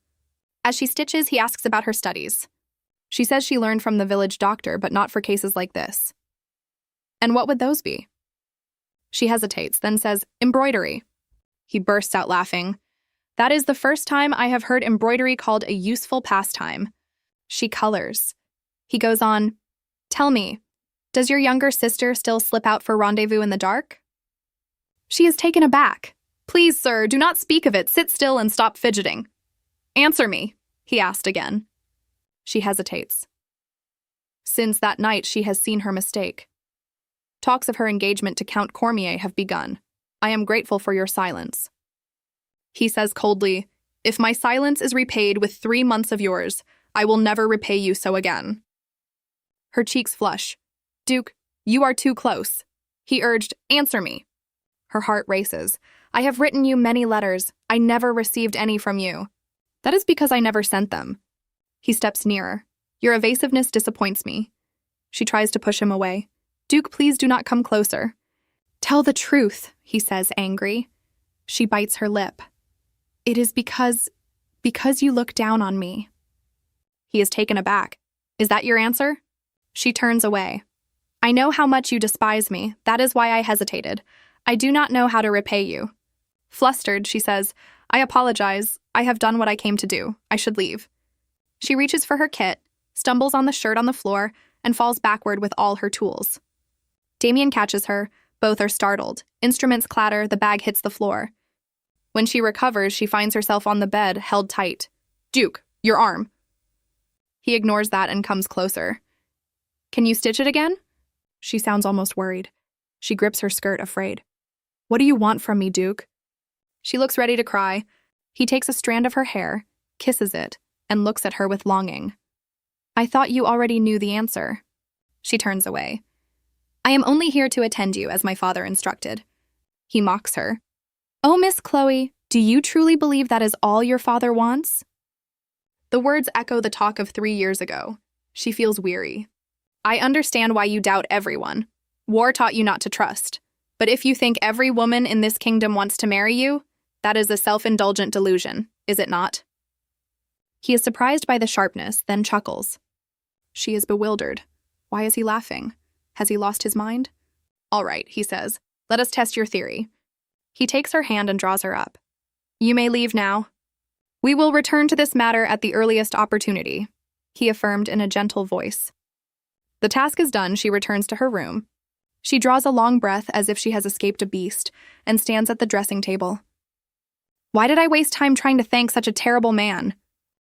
As she stitches, he asks about her studies. She says she learned from the village doctor, but not for cases like this. And what would those be? She hesitates, then says, embroidery. He bursts out laughing. That is the first time I have heard embroidery called a useful pastime. She colors. He goes on, tell me, does your younger sister still slip out for rendezvous in the dark? She is taken aback. Please, sir, do not speak of it. Sit still and stop fidgeting. Answer me, he asked again. She hesitates. Since that night, she has seen her mistake. Talks of her engagement to Count Cormier have begun. I am grateful for your silence. He says coldly, if my silence is repaid with 3 months of yours, I will never repay you so again. Her cheeks flush. Duke, you are too close. He urged, answer me. Her heart races. I have written you many letters. I never received any from you. That is because I never sent them. He steps nearer. Your evasiveness disappoints me. She tries to push him away. Duke, please do not come closer. Tell the truth, he says, angry. She bites her lip. It is because you look down on me. He is taken aback. Is that your answer? She turns away. I know how much you despise me. That is why I hesitated. I do not know how to repay you. Flustered, she says, I apologize. I have done what I came to do. I should leave. She reaches for her kit, stumbles on the shirt on the floor, and falls backward with all her tools. Damien catches her. Both are startled. Instruments clatter, the bag hits the floor. When she recovers, she finds herself on the bed, held tight. Duke, your arm. He ignores that and comes closer. Can you stitch it again? She sounds almost worried. She grips her skirt, afraid. What do you want from me, Duke? She looks ready to cry. He takes a strand of her hair, kisses it, and looks at her with longing. I thought you already knew the answer. She turns away. I am only here to attend you, as my father instructed. He mocks her. Oh, Miss Chloe, do you truly believe that is all your father wants? The words echo the talk of 3 years ago. She feels weary. I understand why you doubt everyone. War taught you not to trust. But if you think every woman in this kingdom wants to marry you, that is a self-indulgent delusion, is it not? He is surprised by the sharpness, then chuckles. She is bewildered. Why is he laughing? Has he lost his mind? All right, he says. Let us test your theory. He takes her hand and draws her up. You may leave now. We will return to this matter at the earliest opportunity, he affirmed in a gentle voice. The task is done, she returns to her room. She draws a long breath as if she has escaped a beast and stands at the dressing table. Why did I waste time trying to thank such a terrible man?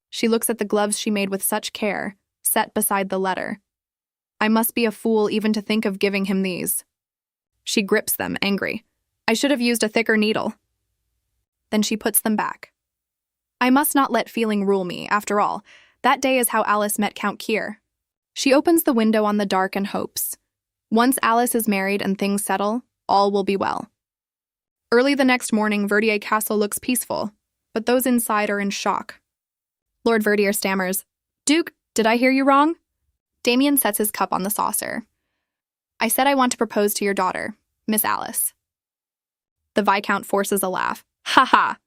She looks at the gloves she made with such care, set beside the letter. I must be a fool even to think of giving him these. She grips them, angry. I should have used a thicker needle. Then she puts them back. I must not let feeling rule me, after all. That day is how Alice met Count Kier. She opens the window on the dark and hopes. Once Alice is married and things settle, all will be well. Early the next morning, Verdier Castle looks peaceful, but those inside are in shock. Lord Verdier stammers, Duke, did I hear you wrong? Damien sets his cup on the saucer. I said I want to propose to your daughter, Miss Alice. The Viscount forces a laugh. Ha ha!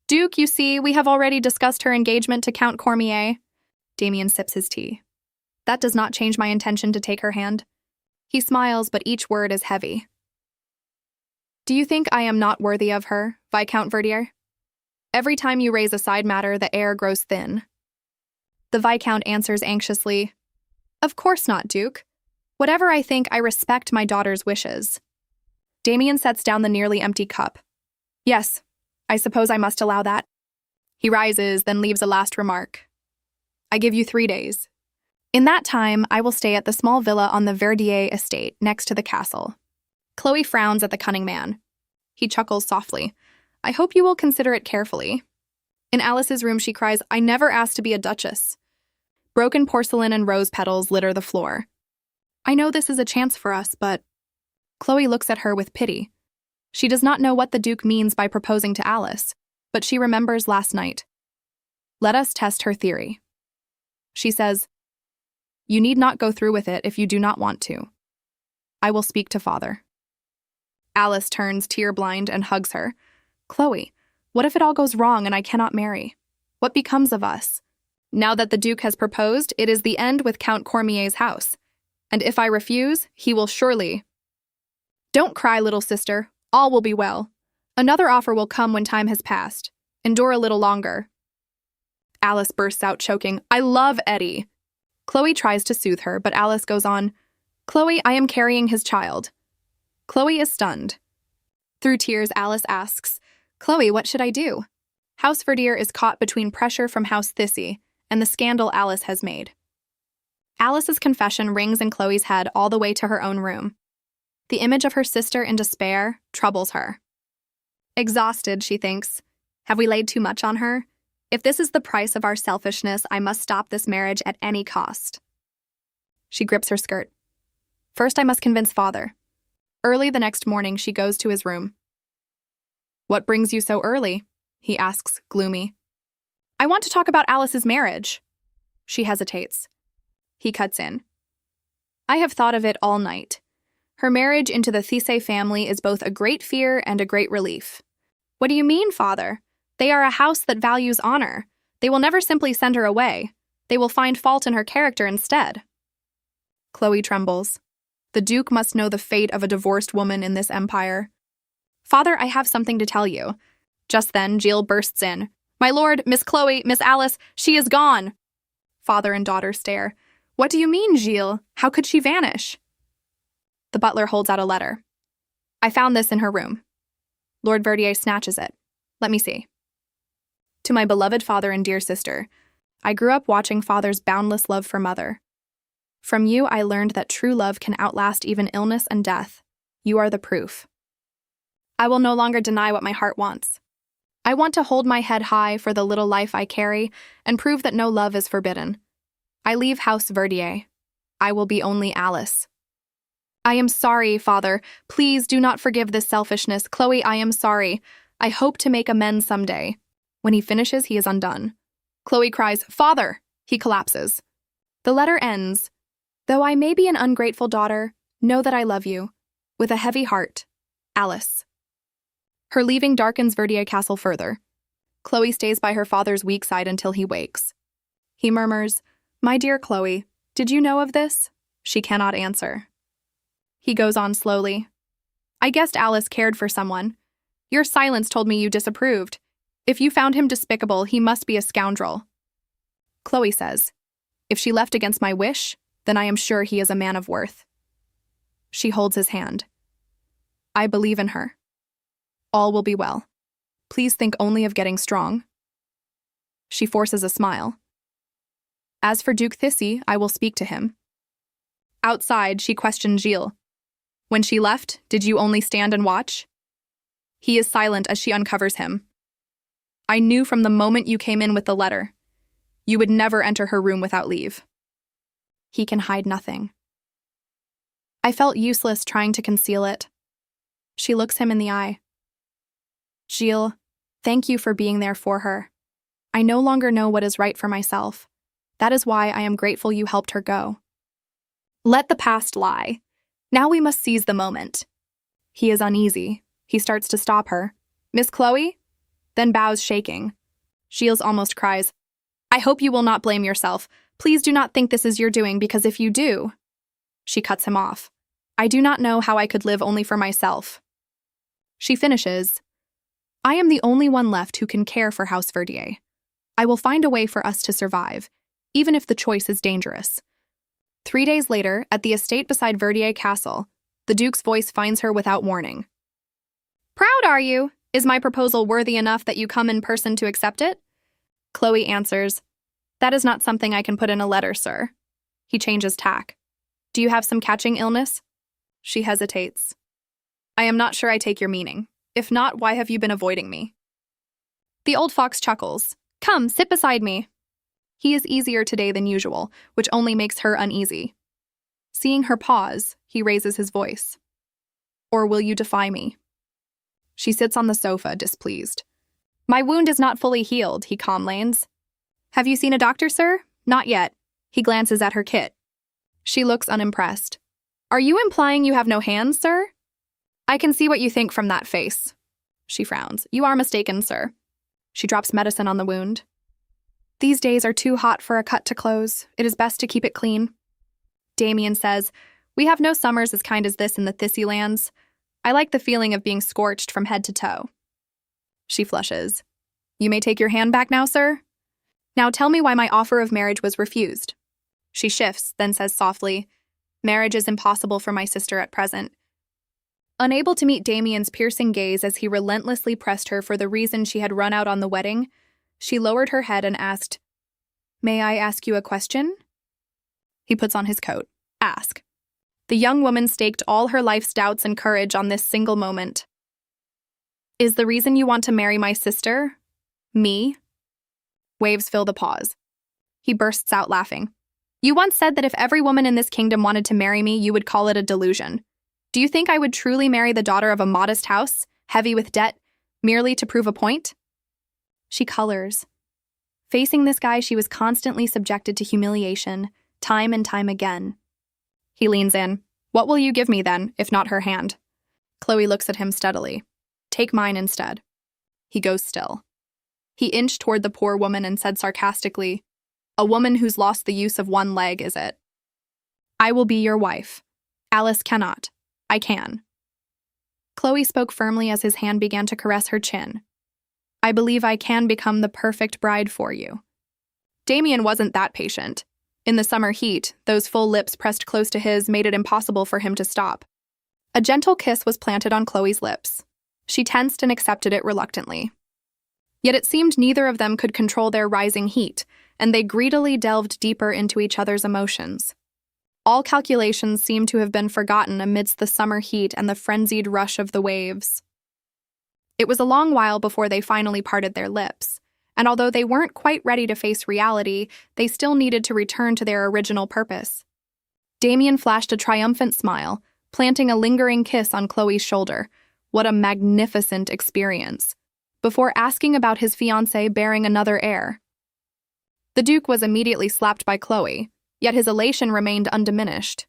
Duke, you see, we have already discussed her engagement to Count Cormier. Damien sips his tea. That does not change my intention to take her hand. He smiles, but each word is heavy. Do you think I am not worthy of her, Viscount Verdier? Every time you raise a side matter, the air grows thin. The Viscount answers anxiously, Of course not, Duke. Whatever I think, I respect my daughter's wishes. Damien sets down the nearly empty cup. Yes, I suppose I must allow that. He rises, then leaves a last remark. I give you 3 days. In that time, I will stay at the small villa on the Verdier estate next to the castle. Chloe frowns at the cunning man. He chuckles softly. I hope you will consider it carefully. In Alice's room, she cries, I never asked to be a duchess. Broken porcelain and rose petals litter the floor. I know this is a chance for us, but... Chloe looks at her with pity. She does not know what the Duke means by proposing to Alice, but she remembers last night. Let us test her theory. She says, You need not go through with it if you do not want to. I will speak to father. Alice turns tear-blind and hugs her. Chloe, What if it all goes wrong and I cannot marry? What becomes of us? Now that the Duke has proposed, it is the end with Count Cormier's house. And if I refuse, he will surely— Don't cry, little sister. All will be well. Another offer will come when time has passed. Endure a little longer. Alice bursts out choking. I love Eddie. Chloe tries to soothe her, but Alice goes on. Chloe, I am carrying his child. Chloe is stunned. Through tears, Alice asks, Chloe, what should I do? House Verdier is caught between pressure from House Thissy and the scandal Alice has made. Alice's confession rings in Chloe's head all the way to her own room. The image of her sister in despair troubles her. Exhausted, she thinks. Have we laid too much on her? If this is the price of our selfishness, I must stop this marriage at any cost. She grips her skirt. First, I must convince father. Early the next morning, she goes to his room. What brings you so early? He asks, gloomy. I want to talk about Alice's marriage. She hesitates. He cuts in. I have thought of it all night. Her marriage into the Thissay family is both a great fear and a great relief. What do you mean, father? They are a house that values honor. They will never simply send her away. They will find fault in her character instead. Chloe trembles. The Duke must know the fate of a divorced woman in this empire. Father, I have something to tell you. Just then, Gilles bursts in. My lord, Miss Chloe, Miss Alice, she is gone. Father and daughter stare. What do you mean, Gilles? How could she vanish? The butler holds out a letter. I found this in her room. Lord Verdier snatches it. Let me see. To my beloved father and dear sister, I grew up watching father's boundless love for mother. From you, I learned that true love can outlast even illness and death. You are the proof. I will no longer deny what my heart wants. I want to hold my head high for the little life I carry and prove that no love is forbidden. I leave House Verdier. I will be only Alice. I am sorry, father. Please do not forgive this selfishness. Chloe, I am sorry. I hope to make amends someday. When he finishes, he is undone. Chloe cries, Father! He collapses. The letter ends. Though I may be an ungrateful daughter, know that I love you. With a heavy heart, Alice. Her leaving darkens Verdier Castle further. Chloe stays by her father's weak side until he wakes. He murmurs, My dear Chloe, did you know of this? She cannot answer. He goes on slowly. I guessed Alice cared for someone. Your silence told me you disapproved. If you found him despicable, he must be a scoundrel. Chloe says, If she left against my wish, then I am sure he is a man of worth. She holds his hand. I believe in her. All will be well. Please think only of getting strong. She forces a smile. As for Duke Thissy, I will speak to him. Outside, she questioned Gilles. When she left, did you only stand and watch? He is silent as she uncovers him. I knew from the moment you came in with the letter. You would never enter her room without leave. He can hide nothing. I felt useless trying to conceal it. She looks him in the eye. Gilles, thank you for being there for her. I no longer know what is right for myself. That is why I am grateful you helped her go. Let the past lie. Now we must seize the moment. He is uneasy. He starts to stop her. Miss Chloe? Then bows shaking. Gilles almost cries, I hope you will not blame yourself. Please do not think this is your doing, because if you do— She cuts him off. I do not know how I could live only for myself. She finishes, I am the only one left who can care for House Verdier. I will find a way for us to survive, even if the choice is dangerous. 3 days later, at the estate beside Verdier Castle, the Duke's voice finds her without warning. Proud, are you? Is my proposal worthy enough that you come in person to accept it? Chloe answers, That is not something I can put in a letter, sir. He changes tack. Do you have some catching illness? She hesitates. I am not sure I take your meaning. If not, why have you been avoiding me? The old fox chuckles. Come, sit beside me. He is easier today than usual, which only makes her uneasy. Seeing her pause, he raises his voice. Or will you defy me? She sits on the sofa, displeased. My wound is not fully healed, he complains. Have you seen a doctor, sir? Not yet. He glances at her kit. She looks unimpressed. Are you implying you have no hands, sir? I can see what you think from that face. She frowns. You are mistaken, sir. She drops medicine on the wound. These days are too hot for a cut to close. It is best to keep it clean. Damien says, we have no summers as kind as this in the Thissy lands. I like the feeling of being scorched from head to toe. She flushes. You may take your hand back now, sir. Now tell me why my offer of marriage was refused. She shifts, then says softly, marriage is impossible for my sister at present. Unable to meet Damien's piercing gaze as he relentlessly pressed her for the reason she had run out on the wedding, she lowered her head and asked, May I ask you a question? He puts on his coat. Ask. The young woman staked all her life's doubts and courage on this single moment. Is the reason you want to marry my sister? Me? Waves fill the pause. He bursts out laughing. You once said that if every woman in this kingdom wanted to marry me, you would call it a delusion. Do you think I would truly marry the daughter of a modest house, heavy with debt, merely to prove a point? She colors. Facing this guy, she was constantly subjected to humiliation, time and time again. He leans in. What will you give me then, if not her hand? Chloe looks at him steadily. Take mine instead. He goes still. He inched toward the poor woman and said sarcastically, A woman who's lost the use of one leg, is it? I will be your wife. Alice cannot. I can. Chloe spoke firmly as his hand began to caress her chin. I believe I can become the perfect bride for you. Damien wasn't that patient. In the summer heat, those full lips pressed close to his made it impossible for him to stop. A gentle kiss was planted on Chloe's lips. She tensed and accepted it reluctantly. Yet it seemed neither of them could control their rising heat, and they greedily delved deeper into each other's emotions. All calculations seemed to have been forgotten amidst the summer heat and the frenzied rush of the waves. It was a long while before they finally parted their lips, and although they weren't quite ready to face reality, they still needed to return to their original purpose. Damien flashed a triumphant smile, planting a lingering kiss on Chloe's shoulder. What a magnificent experience! Before asking about his fiancée bearing another heir. The Duke was immediately slapped by Chloe, yet his elation remained undiminished.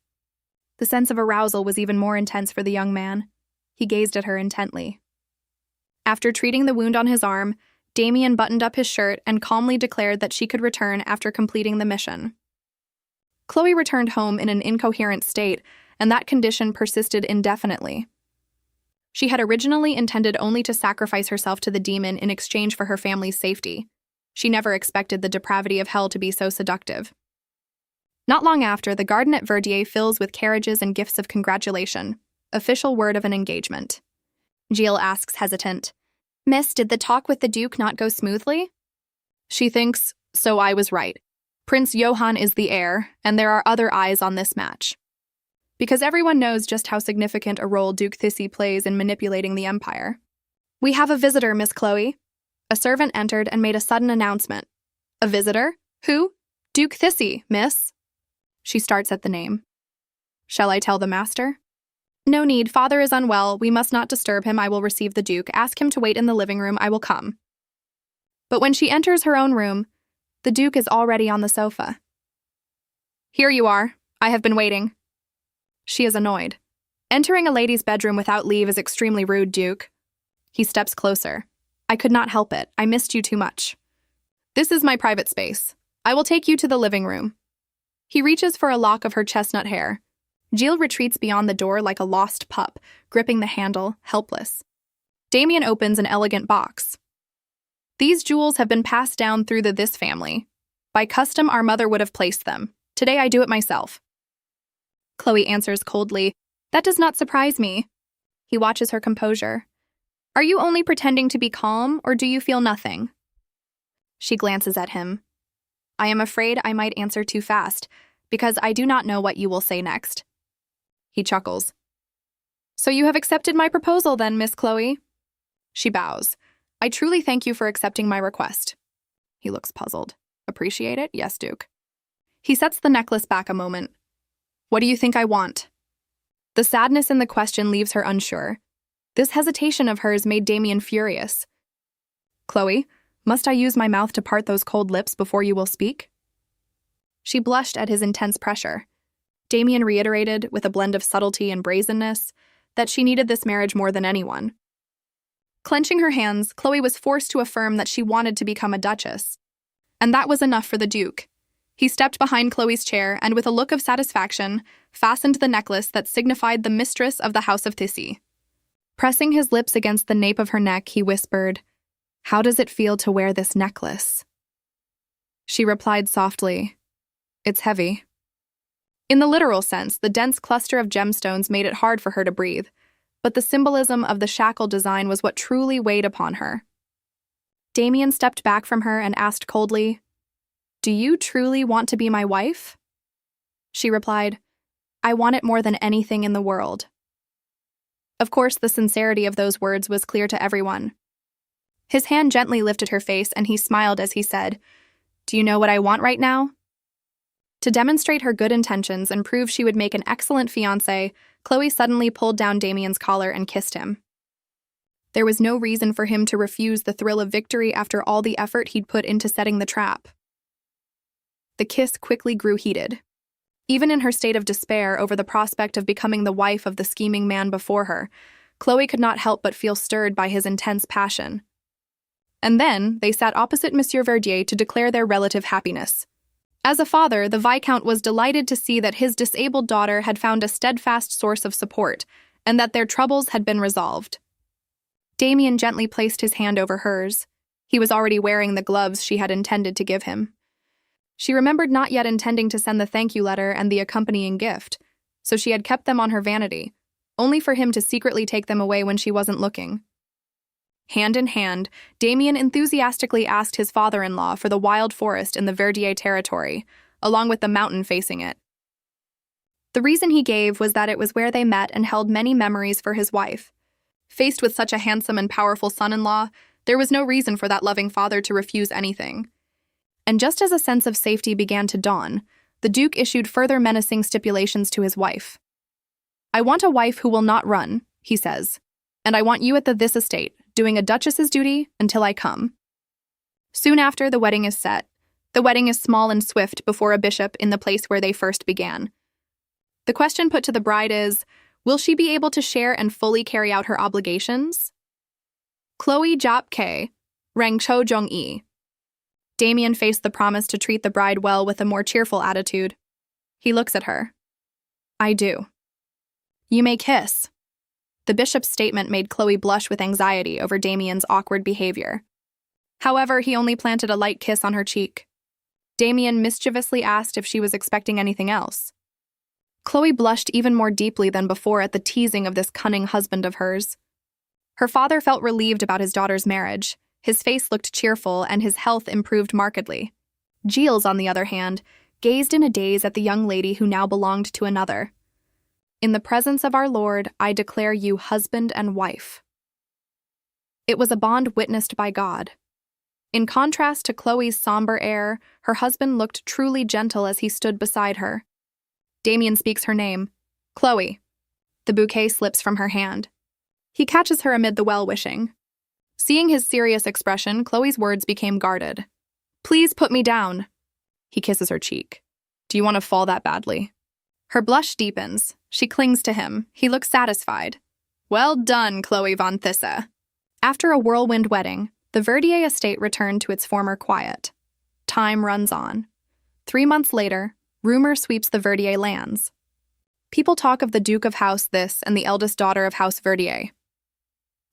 The sense of arousal was even more intense for the young man. He gazed at her intently. After treating the wound on his arm, Damien buttoned up his shirt and calmly declared that she could return after completing the mission. Chloe returned home in an incoherent state, and that condition persisted indefinitely. She had originally intended only to sacrifice herself to the demon in exchange for her family's safety. She never expected the depravity of hell to be so seductive. Not long after, the garden at Verdier fills with carriages and gifts of congratulation, official word of an engagement. Gilles asks hesitant, Miss, did the talk with the Duke not go smoothly? She thinks, so I was right. Prince Johann is the heir, and there are other eyes on this match. Because everyone knows just how significant a role Duke Thissy plays in manipulating the empire. We have a visitor, Miss Chloe. A servant entered and made a sudden announcement. A visitor? Who? Duke Thissy, miss. She starts at the name. Shall I tell the master? No need, father is unwell, we must not disturb him, I will receive the Duke, ask him to wait in the living room, I will come. But when she enters her own room, the Duke is already on the sofa. Here you are, I have been waiting. She is annoyed. Entering a lady's bedroom without leave is extremely rude, Duke. He steps closer. I could not help it, I missed you too much. This is my private space. I will take you to the living room. He reaches for a lock of her chestnut hair. Gilles retreats beyond the door like a lost pup, gripping the handle, helpless. Damien opens an elegant box. These jewels have been passed down through this family. By custom, our mother would have placed them. Today I do it myself. Chloe answers coldly, That does not surprise me. He watches her composure. Are you only pretending to be calm, or do you feel nothing? She glances at him. I am afraid I might answer too fast, because I do not know what you will say next. He chuckles. So you have accepted my proposal then, Miss Chloe? She bows. I truly thank you for accepting my request. He looks puzzled. Appreciate it? Yes, Duke. He sets the necklace back a moment. What do you think I want? The sadness in the question leaves her unsure. This hesitation of hers made Damien furious. Chloe, must I use my mouth to part those cold lips before you will speak? She blushed at his intense pressure. Damien reiterated, with a blend of subtlety and brazenness, that she needed this marriage more than anyone. Clenching her hands, Chloe was forced to affirm that she wanted to become a duchess. And that was enough for the Duke. He stepped behind Chloe's chair and, with a look of satisfaction, fastened the necklace that signified the mistress of the House of Thissy. Pressing his lips against the nape of her neck, he whispered, "How does it feel to wear this necklace?" She replied softly, "It's heavy." In the literal sense, the dense cluster of gemstones made it hard for her to breathe, but the symbolism of the shackle design was what truly weighed upon her. Damien stepped back from her and asked coldly, "Do you truly want to be my wife?" She replied, "I want it more than anything in the world." Of course, the sincerity of those words was clear to everyone. His hand gently lifted her face and he smiled as he said, "Do you know what I want right now?" To demonstrate her good intentions and prove she would make an excellent fiancé, Chloe suddenly pulled down Damien's collar and kissed him. There was no reason for him to refuse the thrill of victory after all the effort he'd put into setting the trap. The kiss quickly grew heated. Even in her state of despair over the prospect of becoming the wife of the scheming man before her, Chloe could not help but feel stirred by his intense passion. And then they sat opposite Monsieur Verdier to declare their relative happiness. As a father, the Viscount was delighted to see that his disabled daughter had found a steadfast source of support, and that their troubles had been resolved. Damien gently placed his hand over hers. He was already wearing the gloves she had intended to give him. She remembered not yet intending to send the thank you letter and the accompanying gift, so she had kept them on her vanity, only for him to secretly take them away when she wasn't looking. Hand in hand, Damien enthusiastically asked his father-in-law for the wild forest in the Verdier territory, along with the mountain facing it. The reason he gave was that it was where they met and held many memories for his wife. Faced with such a handsome and powerful son-in-law, there was no reason for that loving father to refuse anything. And just as a sense of safety began to dawn, the Duke issued further menacing stipulations to his wife. "I want a wife who will not run," he says, "and I want you at this estate, doing a duchess's duty until I come." Soon after, the wedding is set. The wedding is small and swift before a bishop in the place where they first began. The question put to the bride is, will she be able to share and fully carry out her obligations? Chloe Jap K. Rang Cho Jong E. Damien faced the promise to treat the bride well with a more cheerful attitude. He looks at her. "I do." "You may kiss." The bishop's statement made Chloe blush with anxiety over Damien's awkward behavior. However, he only planted a light kiss on her cheek. Damien mischievously asked if she was expecting anything else. Chloe blushed even more deeply than before at the teasing of this cunning husband of hers. Her father felt relieved about his daughter's marriage. His face looked cheerful and his health improved markedly. Gilles, on the other hand, gazed in a daze at the young lady who now belonged to another. "In the presence of our Lord, I declare you husband and wife." It was a bond witnessed by God. In contrast to Chloe's somber air, her husband looked truly gentle as he stood beside her. Damien speaks her name. "Chloe." The bouquet slips from her hand. He catches her amid the well-wishing. Seeing his serious expression, Chloe's words became guarded. "Please put me down." He kisses her cheek. "Do you want to fall that badly?" Her blush deepens. She clings to him. He looks satisfied. "Well done, Chloe von Thissa." After a whirlwind wedding, the Verdier estate returned to its former quiet. Time runs on. 3 months later, rumor sweeps the Verdier lands. People talk of the Duke of House This and the eldest daughter of House Verdier.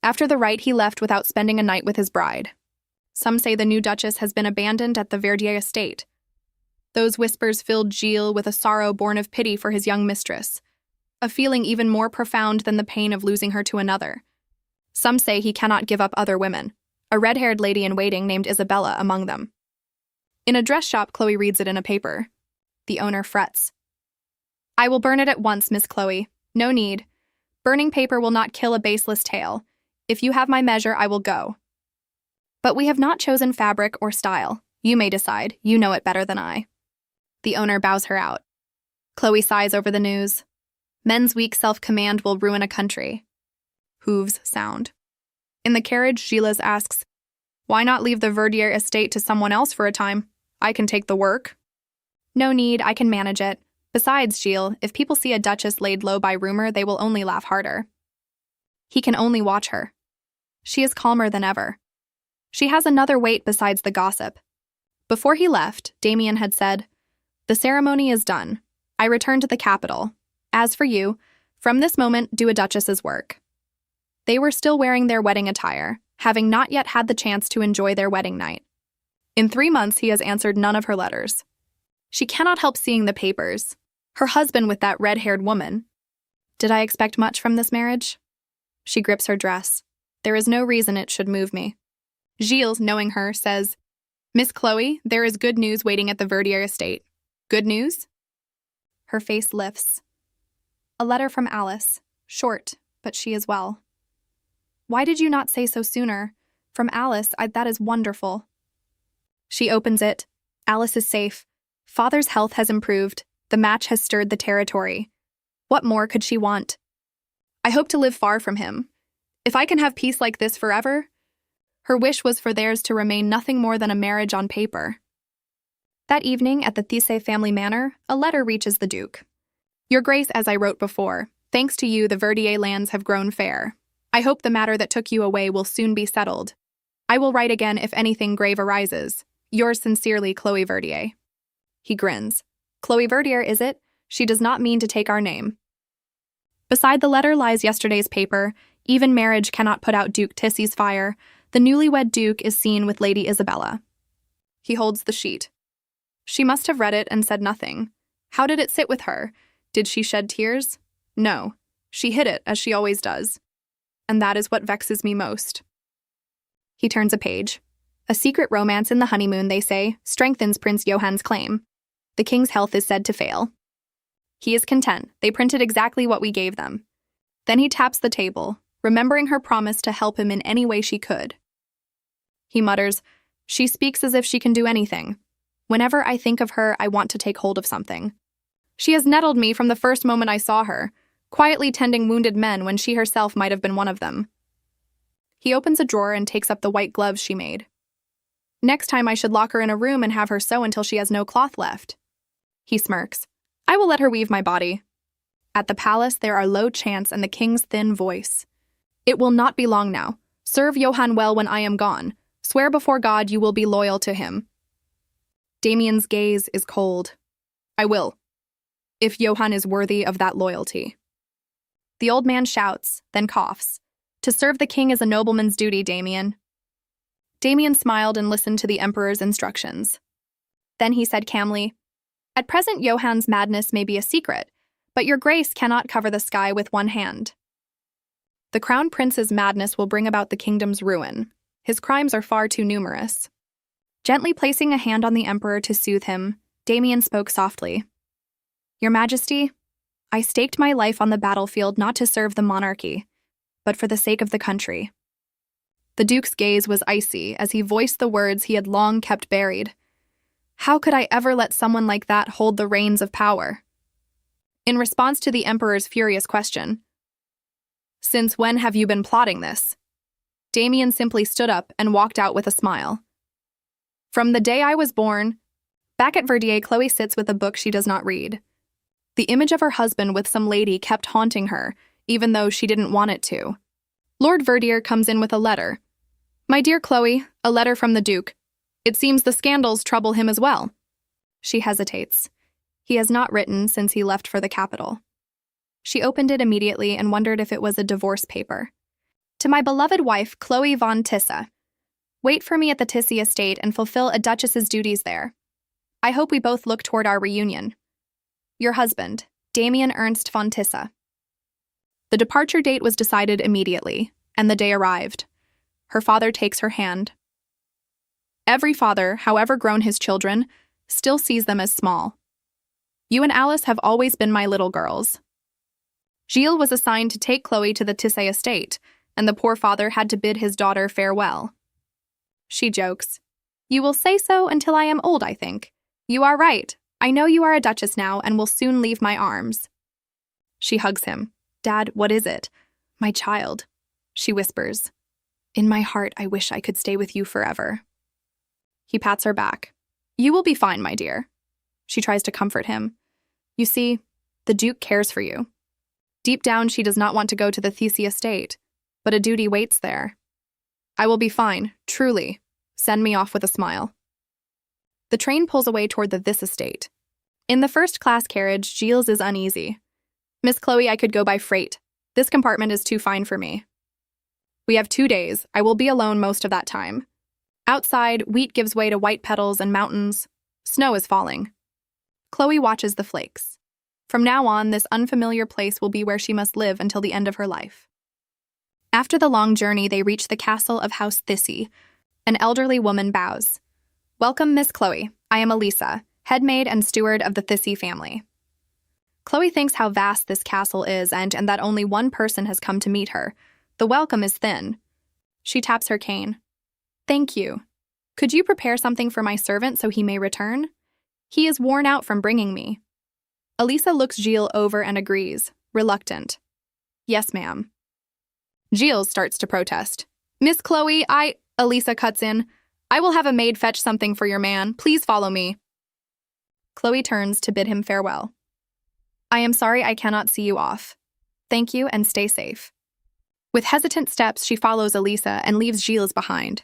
After the rite, he left without spending a night with his bride. Some say the new duchess has been abandoned at the Verdier estate. Those whispers filled Gilles with a sorrow born of pity for his young mistress, a feeling even more profound than the pain of losing her to another. Some say he cannot give up other women, a red-haired lady-in-waiting named Isabella among them. In a dress shop, Chloe reads it in a paper. The owner frets. "I will burn it at once, Miss Chloe. No need. Burning paper will not kill a baseless tale. If you have my measure, I will go. But we have not chosen fabric or style. You may decide. You know it better than I." The owner bows her out. Chloe sighs over the news. Men's weak self-command will ruin a country. Hooves sound. In the carriage, Gilles asks, "Why not leave the Verdier estate to someone else for a time? I can take the work." "No need, I can manage it. Besides, Gilles, if people see a duchess laid low by rumor, they will only laugh harder." He can only watch her. She is calmer than ever. She has another weight besides the gossip. Before he left, Damien had said, "The ceremony is done. I return to the capital. As for you, from this moment do a duchess's work." They were still wearing their wedding attire, having not yet had the chance to enjoy their wedding night. In 3 months, he has answered none of her letters. She cannot help seeing the papers. Her husband with that red-haired woman. Did I expect much from this marriage? She grips her dress. There is no reason it should move me. Gilles, knowing her, says, "Miss Chloe, there is good news waiting at the Verdier estate." Good news? Her face lifts. A letter from Alice. Short, but she is well. Why did you not say so sooner? From Alice, that is wonderful. She opens it. Alice is safe. Father's health has improved. The match has stirred the territory. What more could she want? I hope to live far from him. If I can have peace like this forever. Her wish was for theirs to remain nothing more than a marriage on paper. That evening at the Thissé family manor, a letter reaches the Duke. Your Grace, as I wrote before, thanks to you the Verdier lands have grown fair. I hope the matter that took you away will soon be settled. I will write again if anything grave arises. Yours sincerely, Chloe Verdier. He grins. Chloe Verdier, is it? She does not mean to take our name. Beside the letter lies yesterday's paper. Even marriage cannot put out Duke Tissy's fire. The newlywed Duke is seen with Lady Isabella. He holds the sheet. She must have read it and said nothing. How did it sit with her? Did she shed tears? No. She hid it, as she always does. And that is what vexes me most. He turns a page. A secret romance in the honeymoon, they say, strengthens Prince Johann's claim. The king's health is said to fail. He is content. They printed exactly what we gave them. Then he taps the table, remembering her promise to help him in any way she could. He mutters, "She speaks as if she can do anything. Whenever I think of her, I want to take hold of something. She has nettled me from the first moment I saw her, quietly tending wounded men when she herself might have been one of them." He opens a drawer and takes up the white gloves she made. Next time I should lock her in a room and have her sew until she has no cloth left. He smirks. I will let her weave my body. At the palace there are low chants and the king's thin voice. It will not be long now. Serve Johann well when I am gone. Swear before God you will be loyal to him. Damien's gaze is cold. I will. If Johann is worthy of that loyalty. The old man shouts, then coughs. To serve the king is a nobleman's duty, Damien. Damien smiled and listened to the emperor's instructions. Then he said calmly, At present Johann's madness may be a secret, but your grace cannot cover the sky with one hand. The crown prince's madness will bring about the kingdom's ruin. His crimes are far too numerous. Gently placing a hand on the emperor to soothe him, Damien spoke softly. Your Majesty, I staked my life on the battlefield not to serve the monarchy, but for the sake of the country. The duke's gaze was icy as he voiced the words he had long kept buried. How could I ever let someone like that hold the reins of power? In response to the emperor's furious question, Since when have you been plotting this? Damien simply stood up and walked out with a smile. From the day I was born, back at Verdier, Chloe sits with a book she does not read. The image of her husband with some lady kept haunting her, even though she didn't want it to. Lord Verdier comes in with a letter. My dear Chloe, a letter from the Duke. It seems the scandals trouble him as well. She hesitates. He has not written since he left for the capital. She opened it immediately and wondered if it was a divorce paper. To my beloved wife, Chloe von Tisse. Wait for me at the Tissy estate and fulfill a duchess's duties there. I hope we both look toward our reunion. Your husband, Damien Ernst von Tisse. The departure date was decided immediately, and the day arrived. Her father takes her hand. Every father, however grown his children, still sees them as small. You and Alice have always been my little girls. Gilles was assigned to take Chloe to the Tissé estate, and the poor father had to bid his daughter farewell. She jokes. You will say so until I am old, I think. You are right. I know you are a duchess now and will soon leave my arms. She hugs him. Dad, what is it? My child, she whispers. In my heart, I wish I could stay with you forever. He pats her back. You will be fine, my dear. She tries to comfort him. You see, the Duke cares for you. Deep down, she does not want to go to the Thissy estate, but a duty waits there. I will be fine, truly. Send me off with a smile. The train pulls away toward this estate. In the first-class carriage, Gilles is uneasy. Miss Chloe, I could go by freight. This compartment is too fine for me. We have 2 days. I will be alone most of that time. Outside, wheat gives way to white petals and mountains. Snow is falling. Chloe watches the flakes. From now on, this unfamiliar place will be where she must live until the end of her life. After the long journey, they reach the castle of House Thissy. An elderly woman bows. Welcome, Miss Chloe. I am Elisa, head maid and steward of the Thissy family. Chloe thinks how vast this castle is and that only one person has come to meet her. The welcome is thin. She taps her cane. Thank you. Could you prepare something for my servant so he may return? He is worn out from bringing me. Elisa looks Gilles over and agrees, reluctant. Yes, ma'am. Gilles starts to protest. Miss Chloe, Elisa cuts in. I will have a maid fetch something for your man. Please follow me. Chloe turns to bid him farewell. I am sorry I cannot see you off. Thank you and stay safe. With hesitant steps, she follows Elisa and leaves Gilles behind.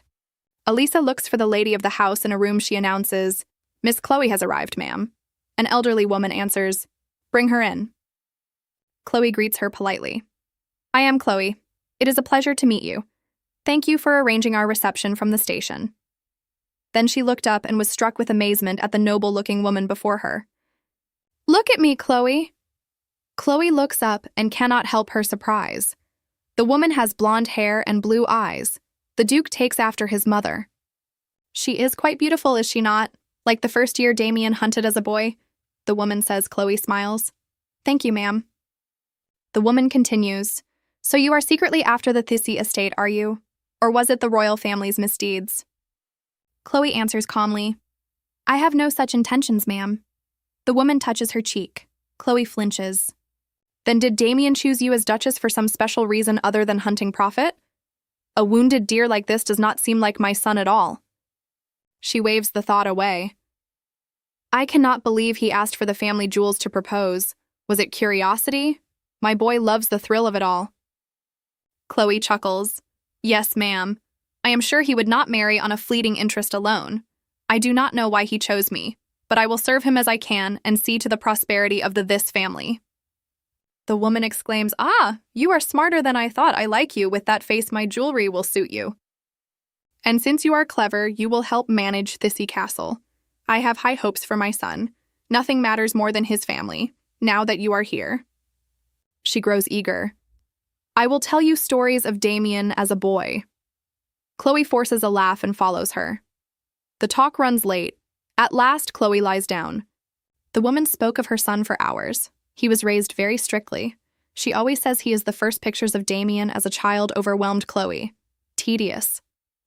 Elisa looks for the lady of the house in a room. She announces, Miss Chloe has arrived, ma'am. An elderly woman answers, Bring her in. Chloe greets her politely. I am Chloe. It is a pleasure to meet you. Thank you for arranging our reception from the station. Then she looked up and was struck with amazement at the noble-looking woman before her. Look at me, Chloe. Chloe looks up and cannot help her surprise. The woman has blonde hair and blue eyes. The Duke takes after his mother. She is quite beautiful, is she not? Like the first year Damien hunted as a boy? The woman says. Chloe smiles. Thank you, ma'am. The woman continues. So you are secretly after the Thissy estate, are you? Or was it the royal family's misdeeds? Chloe answers calmly. I have no such intentions, ma'am. The woman touches her cheek. Chloe flinches. Then did Damien choose you as Duchess for some special reason other than hunting profit? A wounded deer like this does not seem like my son at all. She waves the thought away. I cannot believe he asked for the family jewels to propose. Was it curiosity? My boy loves the thrill of it all. Chloe chuckles. Yes, ma'am. I am sure he would not marry on a fleeting interest alone. I do not know why he chose me, but I will serve him as I can and see to the prosperity of this family. The woman exclaims, you are smarter than I thought. I like you. With that face, my jewelry will suit you. And since you are clever, you will help manage Thissy Castle. I have high hopes for my son. Nothing matters more than his family, now that you are here. She grows eager. I will tell you stories of Damien as a boy. Chloe forces a laugh and follows her. The talk runs late. At last, Chloe lies down. The woman spoke of her son for hours. He was raised very strictly. She always says he is the first pictures of Damien as a child overwhelmed Chloe. Tedious.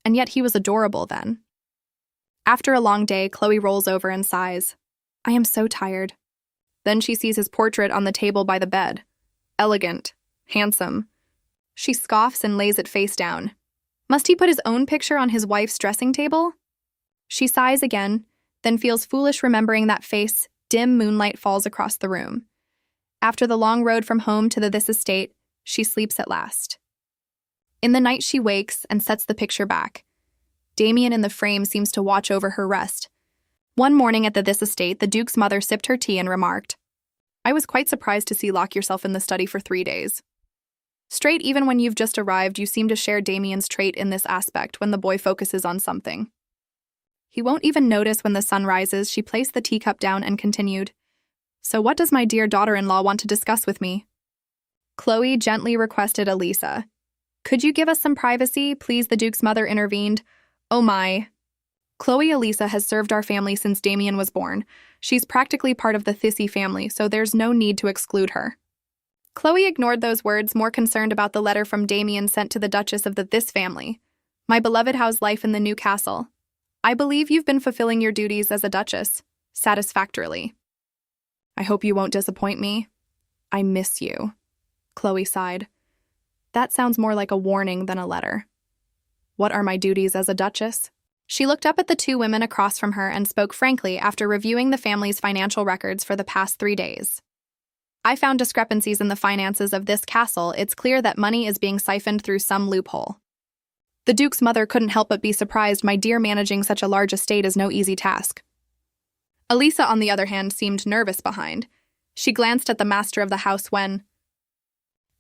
And yet he was adorable then. After a long day, Chloe rolls over and sighs. I am so tired. Then she sees his portrait on the table by the bed. Elegant. Handsome. She scoffs and lays it face down. Must he put his own picture on his wife's dressing table? She sighs again, then feels foolish remembering that face. Dim moonlight falls across the room. After the long road from home to this estate, she sleeps at last. In the night she wakes and sets the picture back. Damien in the frame seems to watch over her rest. One morning at this estate, the Duke's mother sipped her tea and remarked, I was quite surprised to see lock yourself in the study for 3 days. Straight, even when you've just arrived, you seem to share Damien's trait in this aspect when the boy focuses on something. He won't even notice when the sun rises. She placed the teacup down and continued, So what does my dear daughter-in-law want to discuss with me? Chloe gently requested Elisa. Could you give us some privacy, please? The Duke's mother intervened. Oh my. Chloe Elisa has served our family since Damien was born. She's practically part of the Thissy family, so there's no need to exclude her. Chloe ignored those words, more concerned about the letter from Damien sent to the Duchess of this family. My beloved, how's life in the new castle? I believe you've been fulfilling your duties as a duchess, satisfactorily. I hope you won't disappoint me. I miss you. Chloe sighed. That sounds more like a warning than a letter. What are my duties as a duchess? She looked up at the 2 women across from her and spoke frankly after reviewing the family's financial records for the past 3 days. I found discrepancies in the finances of this castle. It's clear that money is being siphoned through some loophole. The Duke's mother couldn't help but be surprised. My dear, managing such a large estate is no easy task. Elisa, on the other hand, seemed nervous behind. She glanced at the master of the house when...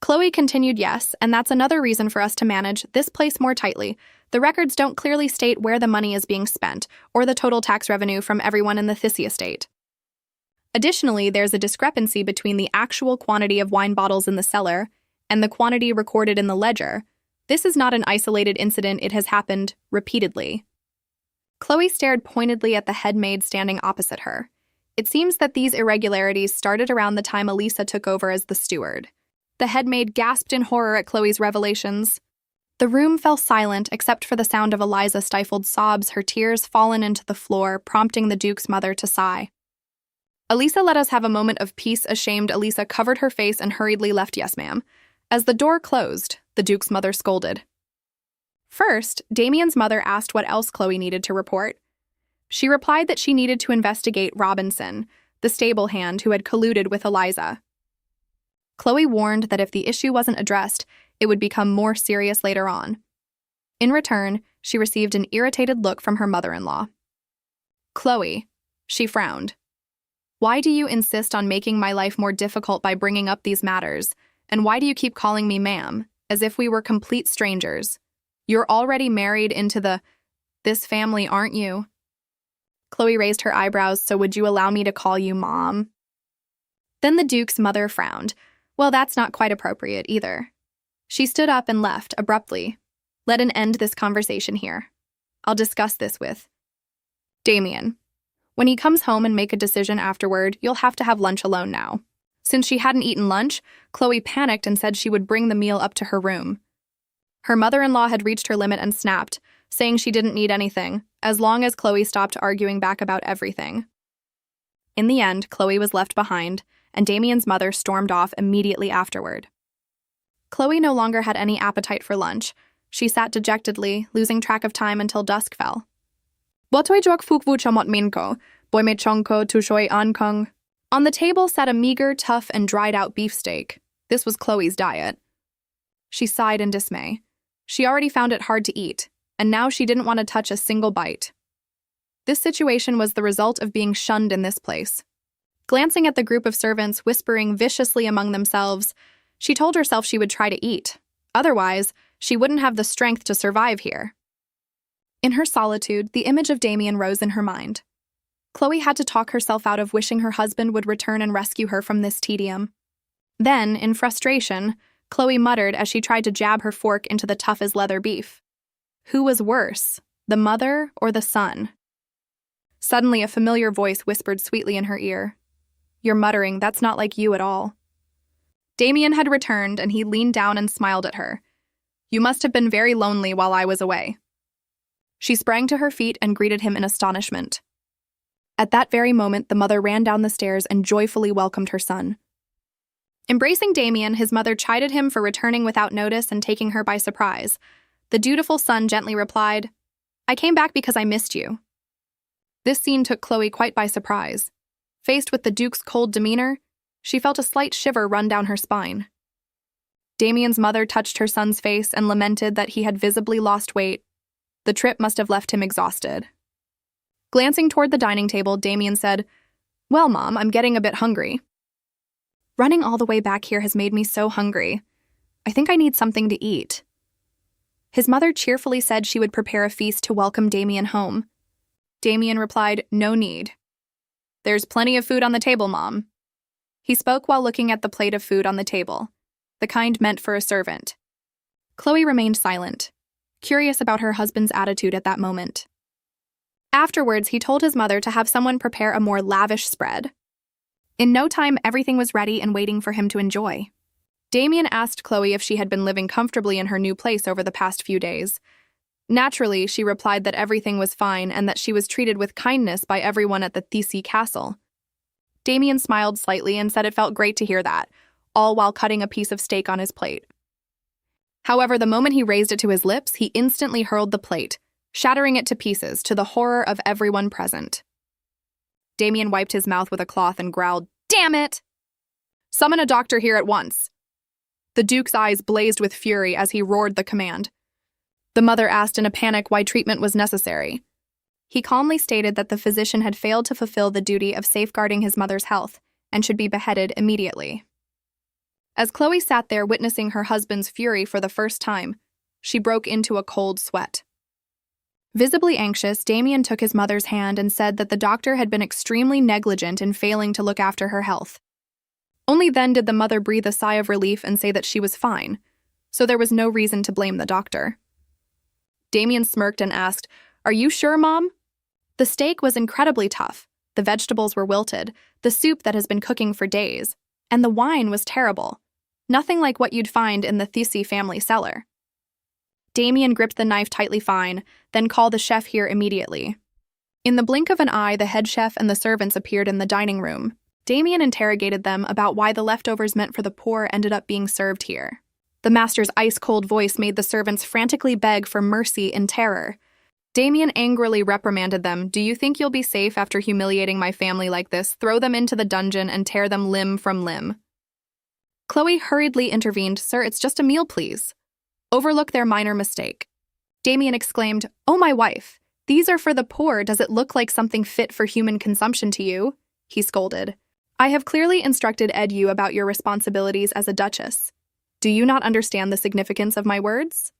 Chloe continued, yes, and that's another reason for us to manage this place more tightly. The records don't clearly state where the money is being spent, or the total tax revenue from everyone in the Thissy estate. Additionally, there's a discrepancy between the actual quantity of wine bottles in the cellar and the quantity recorded in the ledger. This is not an isolated incident, it has happened repeatedly. Chloe stared pointedly at the head maid standing opposite her. It seems that these irregularities started around the time Elisa took over as the steward. The head maid gasped in horror at Chloe's revelations. The room fell silent except for the sound of Eliza's stifled sobs, her tears fallen into the floor, prompting the Duke's mother to sigh. Elisa, let us have a moment of peace. Ashamed, Elisa covered her face and hurriedly left. Yes, ma'am. As the door closed, the Duke's mother scolded. First, Damien's mother asked what else Chloe needed to report. She replied that she needed to investigate Robinson, the stable hand who had colluded with Eliza. Chloe warned that if the issue wasn't addressed, it would become more serious later on. In return, she received an irritated look from her mother-in-law. Chloe, she frowned. Why do you insist on making my life more difficult by bringing up these matters? And why do you keep calling me ma'am, as if we were complete strangers? You're already married into this family, aren't you? Chloe raised her eyebrows. So would you allow me to call you mom? Then the Duke's mother frowned. Well, that's not quite appropriate either. She stood up and left abruptly. Let an end this conversation here. I'll discuss this with Damien. When he comes home and make a decision afterward, you'll have to have lunch alone now. Since she hadn't eaten lunch, Chloe panicked and said she would bring the meal up to her room. Her mother-in-law had reached her limit and snapped, saying she didn't need anything, as long as Chloe stopped arguing back about everything. In the end, Chloe was left behind, and Damien's mother stormed off immediately afterward. Chloe no longer had any appetite for lunch. She sat dejectedly, losing track of time until dusk fell. Botoy jok fukvu chamot minko, boy me chonko tushoy ankong. On the table sat a meager, tough, and dried-out beefsteak. This was Chloe's diet. She sighed in dismay. She already found it hard to eat, and now she didn't want to touch a single bite. This situation was the result of being shunned in this place. Glancing at the group of servants whispering viciously among themselves, she told herself she would try to eat. Otherwise, she wouldn't have the strength to survive here. In her solitude, the image of Damien rose in her mind. Chloe had to talk herself out of wishing her husband would return and rescue her from this tedium. Then, in frustration, Chloe muttered as she tried to jab her fork into the tough-as-leather beef. Who was worse, the mother or the son? Suddenly, a familiar voice whispered sweetly in her ear. You're muttering, that's not like you at all. Damien had returned, and he leaned down and smiled at her. You must have been very lonely while I was away. She sprang to her feet and greeted him in astonishment. At that very moment, the mother ran down the stairs and joyfully welcomed her son. Embracing Damien, his mother chided him for returning without notice and taking her by surprise. The dutiful son gently replied, I came back because I missed you. This scene took Chloe quite by surprise. Faced with the Duke's cold demeanor, she felt a slight shiver run down her spine. Damien's mother touched her son's face and lamented that he had visibly lost weight. The trip must have left him exhausted. Glancing toward the dining table, Damien said, Well, Mom, I'm getting a bit hungry. Running all the way back here has made me so hungry. I think I need something to eat. His mother cheerfully said she would prepare a feast to welcome Damien home. Damien replied, No need. There's plenty of food on the table, Mom. He spoke while looking at the plate of food on the table, the kind meant for a servant. Chloe remained silent, curious about her husband's attitude at that moment. Afterwards, he told his mother to have someone prepare a more lavish spread. In no time, everything was ready and waiting for him to enjoy. Damien asked Chloe if she had been living comfortably in her new place over the past few days. Naturally, she replied that everything was fine and that she was treated with kindness by everyone at the Thissy castle. Damien smiled slightly and said it felt great to hear that, all while cutting a piece of steak on his plate. However, the moment he raised it to his lips, he instantly hurled the plate, shattering it to pieces to the horror of everyone present. Damien wiped his mouth with a cloth and growled, Damn it! Summon a doctor here at once. The Duke's eyes blazed with fury as he roared the command. The mother asked in a panic why treatment was necessary. He calmly stated that the physician had failed to fulfill the duty of safeguarding his mother's health and should be beheaded immediately. As Chloe sat there witnessing her husband's fury for the first time, she broke into a cold sweat. Visibly anxious, Damien took his mother's hand and said that the doctor had been extremely negligent in failing to look after her health. Only then did the mother breathe a sigh of relief and say that she was fine, so there was no reason to blame the doctor. Damien smirked and asked, "Are you sure, Mom?" The steak was incredibly tough, the vegetables were wilted, the soup that has been cooking for days, and the wine was terrible. Nothing like what you'd find in the Thesi family cellar. Damien gripped the knife tightly fine, then called the chef here immediately. In the blink of an eye, the head chef and the servants appeared in the dining room. Damien interrogated them about why the leftovers meant for the poor ended up being served here. The master's ice-cold voice made the servants frantically beg for mercy in terror. Damien angrily reprimanded them. "Do you think you'll be safe after humiliating my family like this? Throw them into the dungeon and tear them limb from limb." Chloe hurriedly intervened. "Sir, it's just a meal, please. Overlook their minor mistake." Damien exclaimed, "Oh, my wife, these are for the poor. Does it look like something fit for human consumption to you?" He scolded. "I have clearly instructed you about your responsibilities as a duchess. Do you not understand the significance of my words?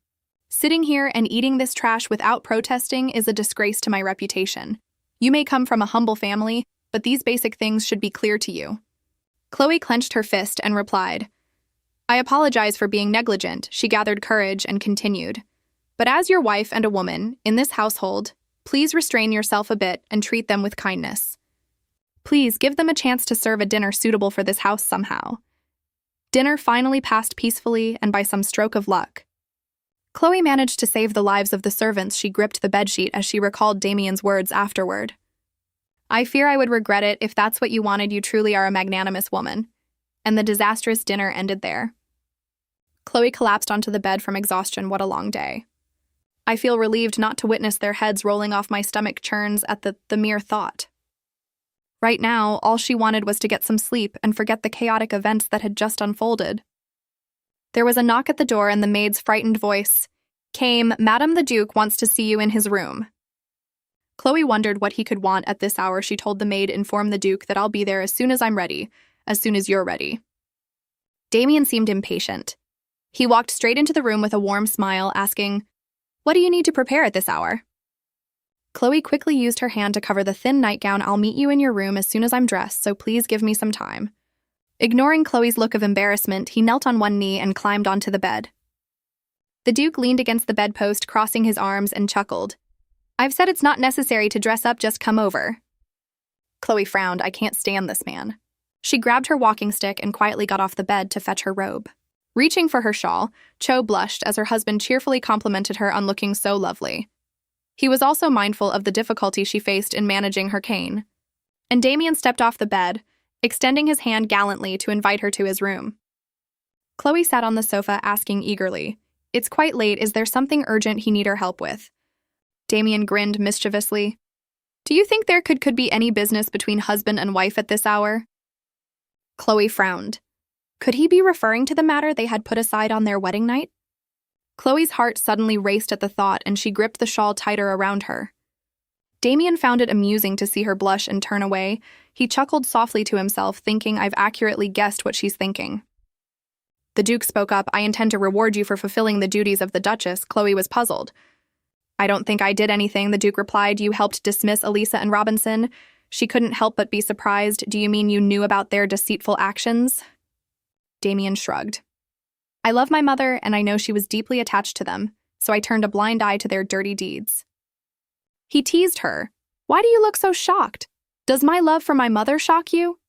Sitting here and eating this trash without protesting is a disgrace to my reputation. You may come from a humble family, but these basic things should be clear to you." Chloe clenched her fist and replied, "I apologize for being negligent." She gathered courage and continued, "But as your wife and a woman in this household, please restrain yourself a bit and treat them with kindness. Please give them a chance to serve a dinner suitable for this house somehow." Dinner finally passed peacefully and by some stroke of luck. Chloe managed to save the lives of the servants. She gripped the bedsheet as she recalled Damien's words afterward. "I fear I would regret it if that's what you wanted. You truly are a magnanimous woman." And the disastrous dinner ended there. Chloe collapsed onto the bed from exhaustion. What a long day. I feel relieved not to witness their heads rolling off. My stomach churns at the mere thought. Right now, all she wanted was to get some sleep and forget the chaotic events that had just unfolded. There was a knock at the door and the maid's frightened voice came, "Madam, the Duke wants to see you in his room." Chloe wondered what he could want at this hour. She told the maid, "Inform the Duke that I'll be there as soon as I'm ready, as soon as you're ready." Damien seemed impatient. He walked straight into the room with a warm smile, asking, "What do you need to prepare at this hour?" Chloe quickly used her hand to cover the thin nightgown. "I'll meet you in your room as soon as I'm dressed, so please give me some time." Ignoring Chloe's look of embarrassment, he knelt on one knee and climbed onto the bed. The Duke leaned against the bedpost, crossing his arms, and chuckled. "I've said it's not necessary to dress up, just come over." Chloe frowned. "I can't stand this man." She grabbed her walking stick and quietly got off the bed to fetch her robe. Reaching for her shawl, Cho blushed as her husband cheerfully complimented her on looking so lovely. He was also mindful of the difficulty she faced in managing her cane. And Damien stepped off the bed, extending his hand gallantly to invite her to his room. Chloe sat on the sofa, asking eagerly, "It's quite late. Is there something urgent he need her help with?" Damien grinned mischievously. "Do you think there could be any business between husband and wife at this hour?" Chloe frowned. Could he be referring to the matter they had put aside on their wedding night? Chloe's heart suddenly raced at the thought, and she gripped the shawl tighter around her. Damien found it amusing to see her blush and turn away. He chuckled softly to himself, thinking, "I've accurately guessed what she's thinking." The Duke spoke up. "I intend to reward you for fulfilling the duties of the Duchess." Chloe was puzzled. "I don't think I did anything," the Duke replied. "You helped dismiss Elisa and Robinson." She couldn't help but be surprised. "Do you mean you knew about their deceitful actions?" Damien shrugged. "I love my mother, and I know she was deeply attached to them, so I turned a blind eye to their dirty deeds." He teased her. "Why do you look so shocked? Does my love for my mother shock you?"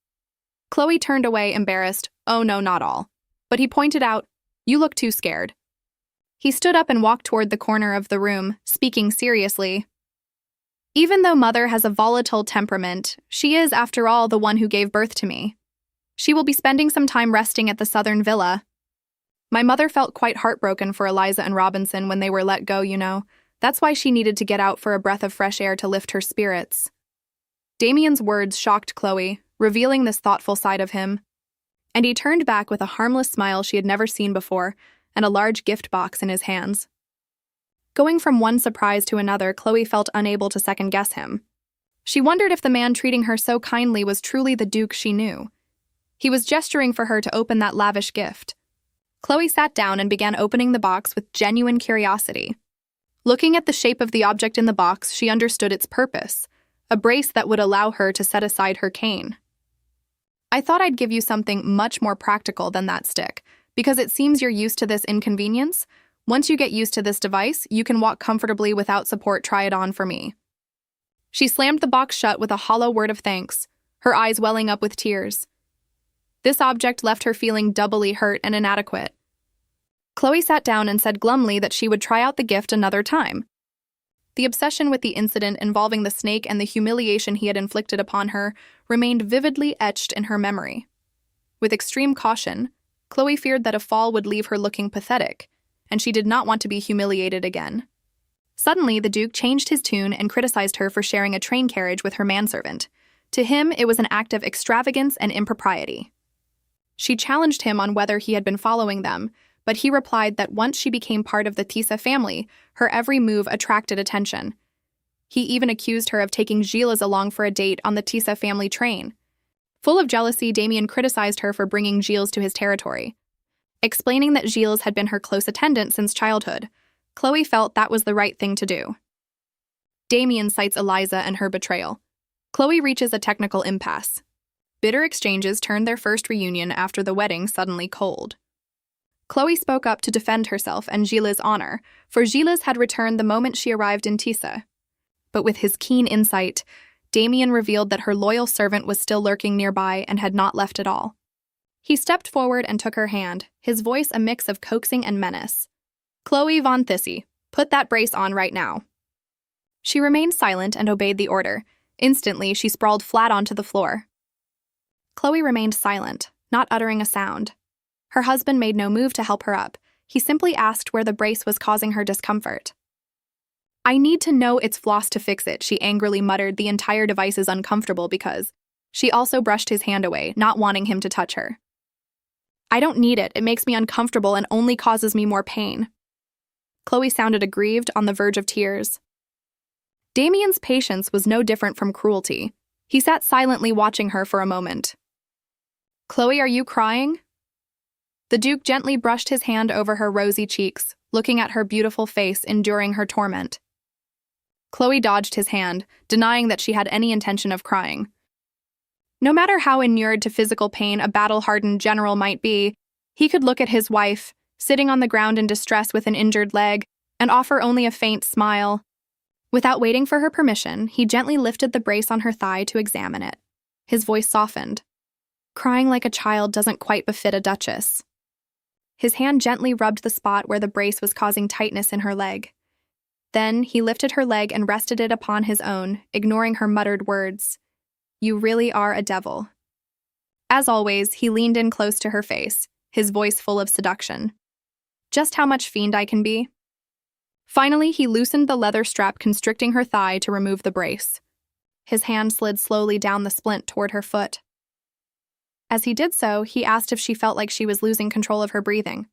Chloe turned away, embarrassed. "Oh no, not all." But he pointed out, "You look too scared." He stood up and walked toward the corner of the room, speaking seriously. "Even though Mother has a volatile temperament, she is, after all, the one who gave birth to me. She will be spending some time resting at the Southern Villa. My mother felt quite heartbroken for Eliza and Robinson when they were let go, you know. That's why she needed to get out for a breath of fresh air to lift her spirits." Damien's words shocked Chloe, revealing this thoughtful side of him. And he turned back with a harmless smile she had never seen before, and a large gift box in his hands. Going from one surprise to another, Chloe felt unable to second-guess him. She wondered if the man treating her so kindly was truly the Duke she knew. He was gesturing for her to open that lavish gift. Chloe sat down and began opening the box with genuine curiosity. Looking at the shape of the object in the box, she understood its purpose, a brace that would allow her to set aside her cane. "I thought I'd give you something much more practical than that stick, because it seems you're used to this inconvenience. Once you get used to this device, you can walk comfortably without support. Try it on for me." She slammed the box shut with a hollow word of thanks, her eyes welling up with tears. This object left her feeling doubly hurt and inadequate. Chloe sat down and said glumly that she would try out the gift another time. The obsession with the incident involving the snake and the humiliation he had inflicted upon her remained vividly etched in her memory. With extreme caution, Chloe feared that a fall would leave her looking pathetic, and she did not want to be humiliated again. Suddenly, the Duke changed his tune and criticized her for sharing a train carriage with her manservant. To him, it was an act of extravagance and impropriety. She challenged him on whether he had been following them, but he replied that once she became part of the Tisa family, her every move attracted attention. He even accused her of taking Gilles along for a date on the Tisa family train. Full of jealousy, Damien criticized her for bringing Gilles to his territory. Explaining that Gilles had been her close attendant since childhood, Chloe felt that was the right thing to do. Damien cites Eliza and her betrayal. Chloe reaches a technical impasse. Bitter exchanges turned their first reunion after the wedding suddenly cold. Chloe spoke up to defend herself and Gilles' honor, for Gilles had returned the moment she arrived in Tisa. But with his keen insight, Damien revealed that her loyal servant was still lurking nearby and had not left at all. He stepped forward and took her hand, his voice a mix of coaxing and menace. "Chloe von Thissy, put that brace on right now." She remained silent and obeyed the order. Instantly, she sprawled flat onto the floor. Chloe remained silent, not uttering a sound. Her husband made no move to help her up. He simply asked where the brace was causing her discomfort. "I need to know it's floss to fix it," she angrily muttered. The entire device is uncomfortable because... She also brushed his hand away, not wanting him to touch her. "I don't need it. It makes me uncomfortable and only causes me more pain." Chloe sounded aggrieved, on the verge of tears. Damien's patience was no different from cruelty. He sat silently watching her for a moment. "Chloe, are you crying?" The Duke gently brushed his hand over her rosy cheeks, looking at her beautiful face, enduring her torment. Chloe dodged his hand, denying that she had any intention of crying. No matter how inured to physical pain a battle-hardened general might be, he could look at his wife, sitting on the ground in distress with an injured leg, and offer only a faint smile. Without waiting for her permission, he gently lifted the brace on her thigh to examine it. His voice softened. "Crying like a child doesn't quite befit a duchess." His hand gently rubbed the spot where the brace was causing tightness in her leg. Then he lifted her leg and rested it upon his own, ignoring her muttered words. "You really are a devil." As always, he leaned in close to her face, his voice full of seduction. "Just how much fiend I can be?" Finally, he loosened the leather strap constricting her thigh to remove the brace. His hand slid slowly down the splint toward her foot. As he did so, he asked if she felt like she was losing control of her breathing.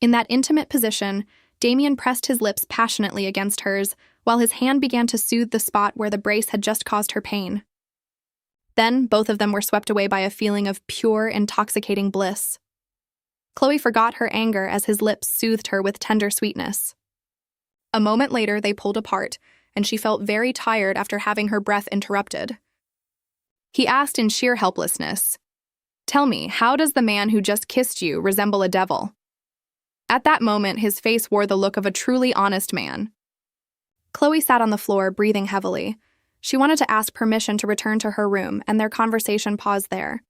In that intimate position, Damien pressed his lips passionately against hers, while his hand began to soothe the spot where the brace had just caused her pain. Then, both of them were swept away by a feeling of pure, intoxicating bliss. Chloe forgot her anger as his lips soothed her with tender sweetness. A moment later, they pulled apart, and she felt very tired after having her breath interrupted. He asked in sheer helplessness, "Tell me, how does the man who just kissed you resemble a devil?" At that moment, his face wore the look of a truly honest man. Chloe sat on the floor, breathing heavily. She wanted to ask permission to return to her room, and their conversation paused there.